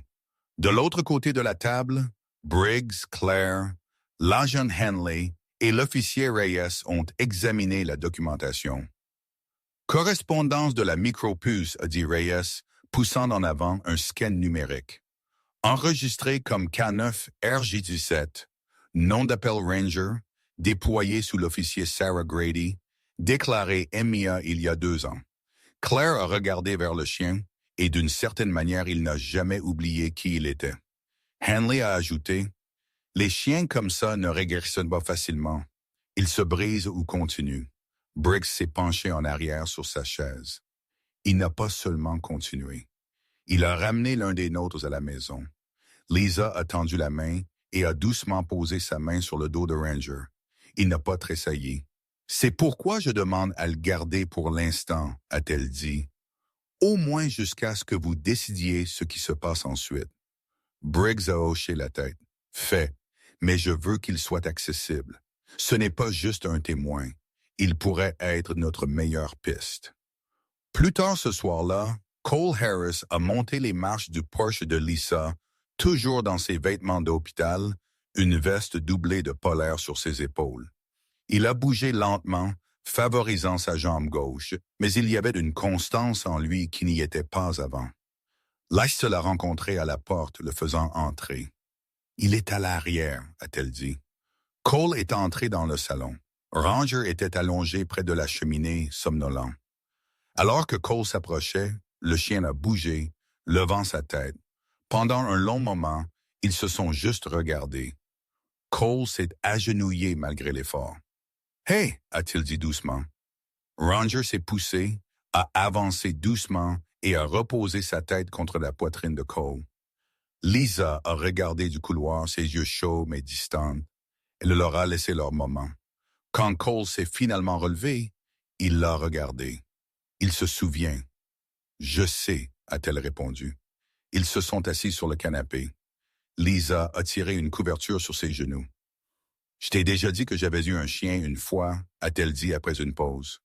De l'autre côté de la table, Briggs, Claire, l'agent Henley et l'officier Reyes ont examiné la documentation. Correspondance de la micropuce, a dit Reyes, poussant en avant un scan numérique. Enregistré comme K9 RJ17, nom d'appel Ranger, déployé sous l'officier Sarah Grady, déclaré MIA il y a 2 ans. Claire a regardé vers le chien, et d'une certaine manière, il n'a jamais oublié qui il était. Henley a ajouté, « Les chiens comme ça ne régressent pas facilement. Ils se brisent ou continuent. » Briggs s'est penché en arrière sur sa chaise. Il n'a pas seulement continué. Il a ramené l'un des nôtres à la maison. Lisa a tendu la main et a doucement posé sa main sur le dos de Ranger. Il n'a pas tressailli. « C'est pourquoi je demande à le garder pour l'instant, a-t-elle dit. Au moins jusqu'à ce que vous décidiez ce qui se passe ensuite. » Briggs a hoché la tête. « Fait, mais je veux qu'il soit accessible. Ce n'est pas juste un témoin. Il pourrait être notre meilleure piste. » Plus tard ce soir-là, Cole Harris a monté les marches du Porsche de Lisa, toujours dans ses vêtements d'hôpital, une veste doublée de polaire sur ses épaules. Il a bougé lentement, favorisant sa jambe gauche, mais il y avait une constance en lui qui n'y était pas avant. Leicester l'a rencontré à la porte, le faisant entrer. « Il est à l'arrière », a-t-elle dit. Cole est entré dans le salon. Ranger était allongé près de la cheminée, somnolent. Alors que Cole s'approchait, le chien a bougé, levant sa tête. Pendant un long moment, ils se sont juste regardés. Cole s'est agenouillé malgré l'effort. « Hey !» a-t-il dit doucement. Ranger s'est poussé, a avancé doucement et a reposé sa tête contre la poitrine de Cole. Lisa a regardé du couloir, ses yeux chauds mais distants. Elle leur a laissé leur moment. Quand Cole s'est finalement relevé, il l'a regardé. Il se souvient. « Je sais », a-t-elle répondu. Ils se sont assis sur le canapé. Lisa a tiré une couverture sur ses genoux. Je t'ai déjà dit que j'avais eu un chien une fois, a-t-elle dit après une pause.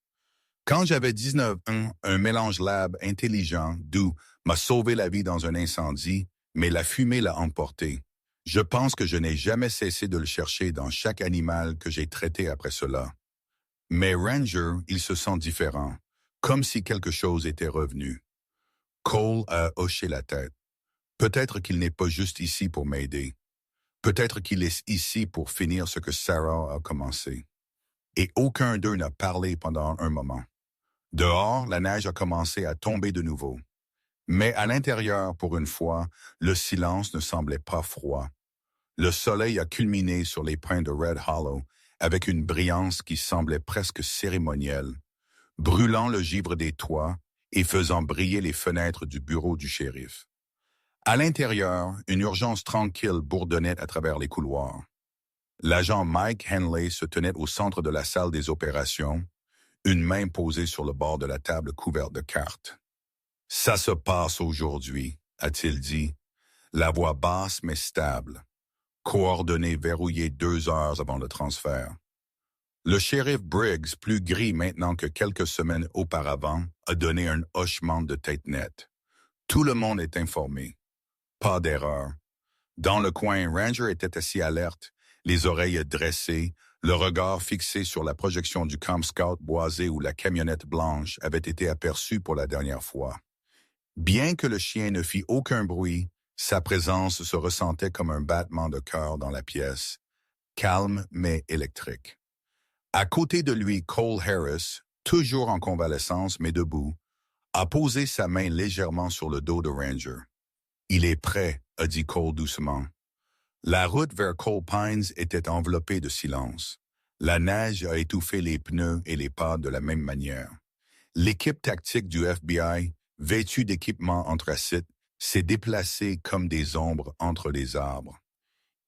Quand j'avais 19 ans, un mélange lab intelligent, doux, m'a sauvé la vie dans un incendie, mais la fumée l'a emporté. Je pense que je n'ai jamais cessé de le chercher dans chaque animal que j'ai traité après cela. Mais Ranger, il se sent différent, comme si quelque chose était revenu. Cole a hoché la tête. Peut-être qu'il n'est pas juste ici pour m'aider. Peut-être qu'il est ici pour finir ce que Sarah a commencé. Et aucun d'eux n'a parlé pendant un moment. Dehors, la neige a commencé à tomber de nouveau. Mais à l'intérieur, pour une fois, le silence ne semblait pas froid. Le soleil a culminé sur les pins de Red Hollow avec une brillance qui semblait presque cérémonielle, brûlant le givre des toits et faisant briller les fenêtres du bureau du shérif. À l'intérieur, une urgence tranquille bourdonnait à travers les couloirs. L'agent Mike Henley se tenait au centre de la salle des opérations, une main posée sur le bord de la table couverte de cartes. « Ça se passe aujourd'hui », a-t-il dit, la voix basse mais stable. Coordonnées verrouillées 2 heures avant le transfert. Le shérif Briggs, plus gris maintenant que quelques semaines auparavant, a donné un hochement de tête nette. Tout le monde est informé. Pas d'erreur. Dans le coin, Ranger était assis alerte, les oreilles dressées, le regard fixé sur la projection du Camp Scout boisé où la camionnette blanche avait été aperçue pour la dernière fois. Bien que le chien ne fit aucun bruit, sa présence se ressentait comme un battement de cœur dans la pièce, calme mais électrique. À côté de lui, Cole Harris, toujours en convalescence mais debout, a posé sa main légèrement sur le dos de Ranger. « Il est prêt », a dit Cole doucement. La route vers Coal Pines était enveloppée de silence. La neige a étouffé les pneus et les pas de la même manière. L'équipe tactique du FBI, vêtue d'équipements anthracite, s'est déplacée comme des ombres entre les arbres.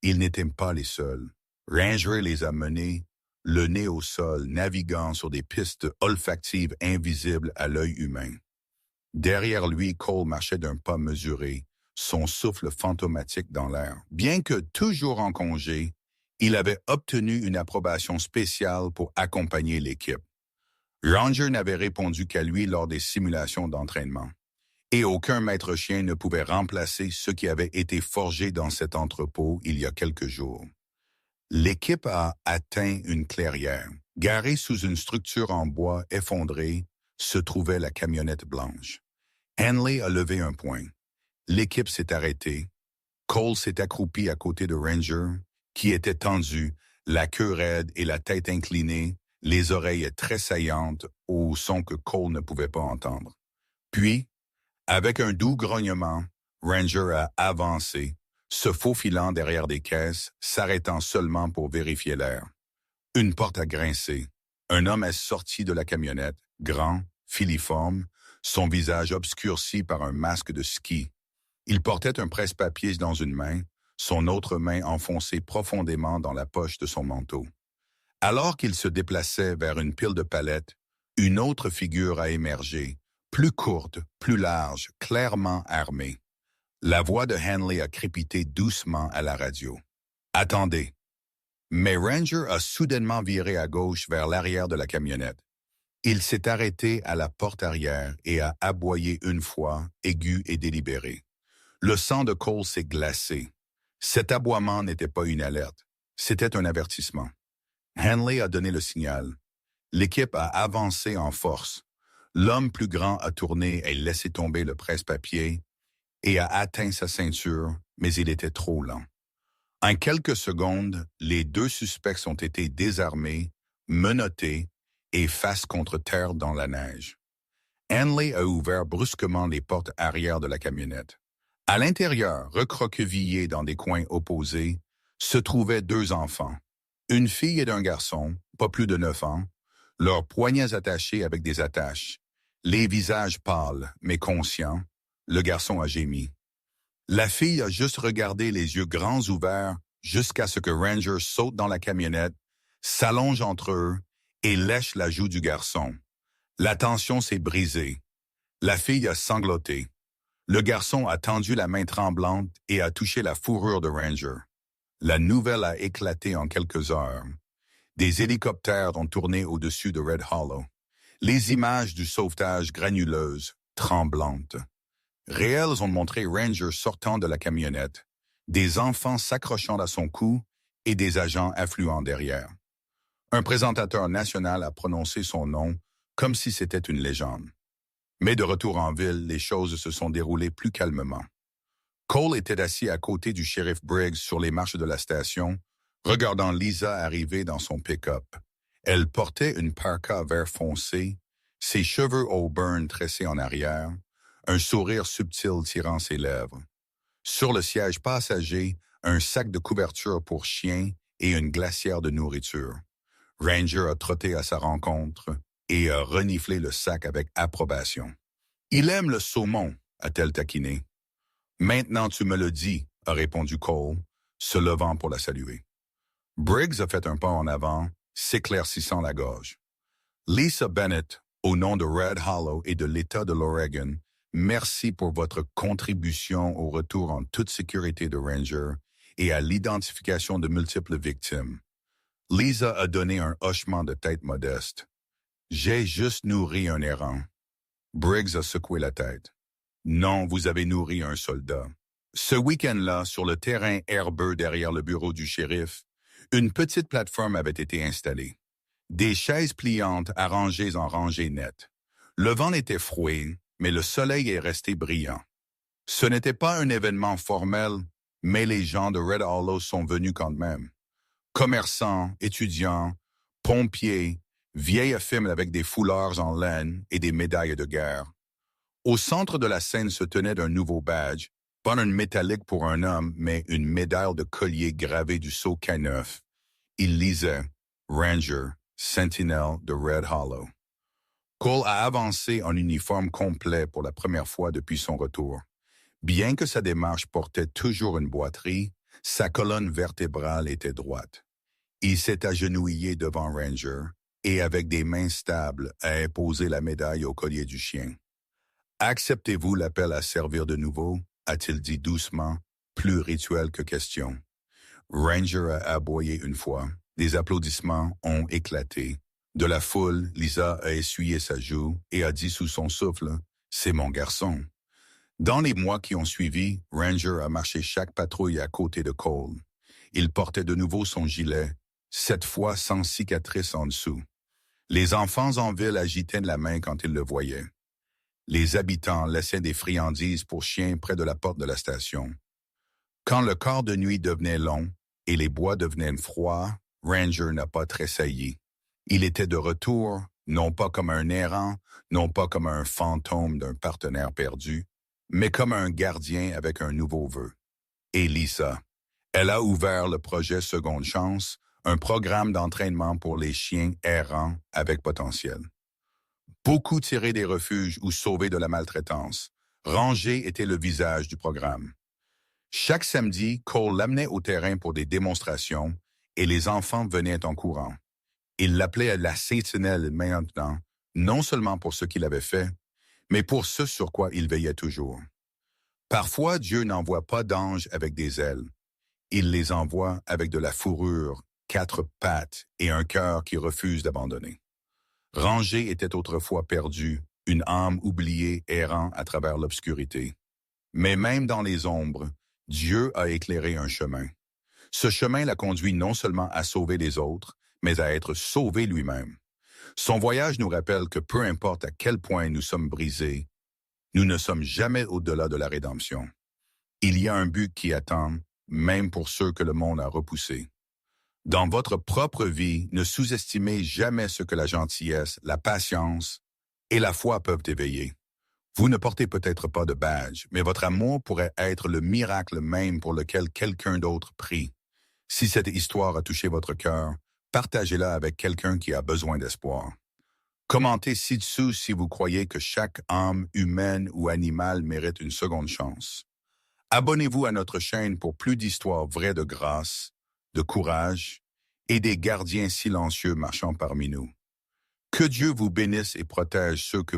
Ils n'étaient pas les seuls. Ranger les a menés, le nez au sol, naviguant sur des pistes olfactives invisibles à l'œil humain. Derrière lui, Cole marchait d'un pas mesuré, son souffle fantomatique dans l'air. Bien que toujours en congé, il avait obtenu une approbation spéciale pour accompagner l'équipe. Ranger n'avait répondu qu'à lui lors des simulations d'entraînement. Et aucun maître chien ne pouvait remplacer ce qui avait été forgé dans cet entrepôt il y a quelques jours. L'équipe a atteint une clairière. Garée sous une structure en bois effondrée, se trouvait la camionnette blanche. Henley a levé un poing. L'équipe s'est arrêtée. Cole s'est accroupi à côté de Ranger, qui était tendu, la queue raide et la tête inclinée, les oreilles tressaillantes au son que Cole ne pouvait pas entendre. Puis, avec un doux grognement, Ranger a avancé, se faufilant derrière des caisses, s'arrêtant seulement pour vérifier l'air. Une porte a grincé. Un homme est sorti de la camionnette, grand, filiforme, son visage obscurci par un masque de ski. Il portait un presse-papier dans une main, son autre main enfoncée profondément dans la poche de son manteau. Alors qu'il se déplaçait vers une pile de palettes, une autre figure a émergé, plus courte, plus large, clairement armée. La voix de Henley a crépité doucement à la radio. « Attendez !» Mais Ranger a soudainement viré à gauche vers l'arrière de la camionnette. Il s'est arrêté à la porte arrière et a aboyé une fois, aigu et délibéré. Le sang de Cole s'est glacé. Cet aboiement n'était pas une alerte, c'était un avertissement. Henley a donné le signal. L'équipe a avancé en force. L'homme plus grand a tourné et laissé tomber le presse-papier et a atteint sa ceinture, mais il était trop lent. En quelques secondes, les 2 suspects ont été désarmés, menottés et face contre terre dans la neige. Henley a ouvert brusquement les portes arrière de la camionnette. À l'intérieur, recroquevillés dans des coins opposés, se trouvaient 2 enfants, une fille et un garçon, pas plus de 9 ans, leurs poignets attachés avec des attaches, les visages pâles mais conscients. Le garçon a gémi. La fille a juste regardé les yeux grands ouverts jusqu'à ce que Ranger saute dans la camionnette, s'allonge entre eux et lèche la joue du garçon. La tension s'est brisée. La fille a sangloté. Le garçon a tendu la main tremblante et a touché la fourrure de Ranger. La nouvelle a éclaté en quelques heures. Des hélicoptères ont tourné au-dessus de Red Hollow. Les images du sauvetage granuleuses, tremblantes. Réelles ont montré Ranger sortant de la camionnette, des enfants s'accrochant à son cou et des agents affluant derrière. Un présentateur national a prononcé son nom comme si c'était une légende. Mais de retour en ville, les choses se sont déroulées plus calmement. Cole était assis à côté du shérif Briggs sur les marches de la station, regardant Lisa arriver dans son pick-up. Elle portait une parka vert foncé, ses cheveux auburn tressés en arrière, un sourire subtil tirant ses lèvres. Sur le siège passager, un sac de couverture pour chien et une glacière de nourriture. Ranger a trotté à sa rencontre et a reniflé le sac avec approbation. « Il aime le saumon », a-t-elle taquiné. « Maintenant tu me le dis », a répondu Cole, se levant pour la saluer. Briggs a fait un pas en avant, s'éclaircissant la gorge. « Lisa Bennett, au nom de Red Hollow et de l'État de l'Oregon, merci pour votre contribution au retour en toute sécurité de Ranger et à l'identification de multiples victimes. » Lisa a donné un hochement de tête modeste. « J'ai juste nourri un errant. » Briggs a secoué la tête. « Non, vous avez nourri un soldat. » Ce week-end-là, sur le terrain herbeux derrière le bureau du shérif, une petite plateforme avait été installée. Des chaises pliantes arrangées en rangées nettes. Le vent était froué, mais le soleil est resté brillant. Ce n'était pas un événement formel, mais les gens de Red Hollow sont venus quand même. Commerçants, étudiants, pompiers, vieilles femmes avec des foulards en laine et des médailles de guerre. Au centre de la scène se tenait un nouveau badge, pas un métallique pour un homme, mais une médaille de collier gravée du sceau K9. Il lisait « Ranger, Sentinelle de Red Hollow ». Cole a avancé en uniforme complet pour la première fois depuis son retour. Bien que sa démarche portait toujours une boiterie, sa colonne vertébrale était droite. Il s'est agenouillé devant Ranger et avec des mains stables a imposé la médaille au collier du chien. « Acceptez-vous l'appel à servir de nouveau ?» a-t-il dit doucement, plus rituel que question. Ranger a aboyé une fois. Des applaudissements ont éclaté. De la foule, Lisa a essuyé sa joue et a dit sous son souffle « C'est mon garçon ». Dans les mois qui ont suivi, Ranger a marché chaque patrouille à côté de Cole. Il portait de nouveau son gilet, cette fois sans cicatrice en dessous. Les enfants en ville agitaient la main quand ils le voyaient. Les habitants laissaient des friandises pour chiens près de la porte de la station. Quand le quart de nuit devenait long et les bois devenaient froids, Ranger n'a pas tressailli. Il était de retour, non pas comme un errant, non pas comme un fantôme d'un partenaire perdu, mais comme un gardien avec un nouveau vœu. Et Lisa, elle a ouvert le projet Seconde Chance, un programme d'entraînement pour les chiens errants avec potentiel. Beaucoup tiraient des refuges ou sauvés de la maltraitance. Ranger était le visage du programme. Chaque samedi, Cole l'amenait au terrain pour des démonstrations et les enfants venaient en courant. Il l'appelait la sentinelle maintenant, non seulement pour ce qu'il avait fait, mais pour ce sur quoi il veillait toujours. Parfois, Dieu n'envoie pas d'anges avec des ailes. Il les envoie avec de la fourrure, 4 pattes et un cœur qui refuse d'abandonner. Ranger était autrefois perdu, une âme oubliée errant à travers l'obscurité. Mais même dans les ombres, Dieu a éclairé un chemin. Ce chemin l'a conduit non seulement à sauver les autres, mais à être sauvé lui-même. Son voyage nous rappelle que peu importe à quel point nous sommes brisés, nous ne sommes jamais au-delà de la rédemption. Il y a un but qui attend, même pour ceux que le monde a repoussés. Dans votre propre vie, ne sous-estimez jamais ce que la gentillesse, la patience et la foi peuvent éveiller. Vous ne portez peut-être pas de badge, mais votre amour pourrait être le miracle même pour lequel quelqu'un d'autre prie. Si cette histoire a touché votre cœur, partagez-la avec quelqu'un qui a besoin d'espoir. Commentez ci-dessous si vous croyez que chaque âme humaine ou animale mérite une seconde chance. Abonnez-vous à notre chaîne pour plus d'histoires vraies de grâce, de courage et des gardiens silencieux marchant parmi nous. Que Dieu vous bénisse et protège ceux que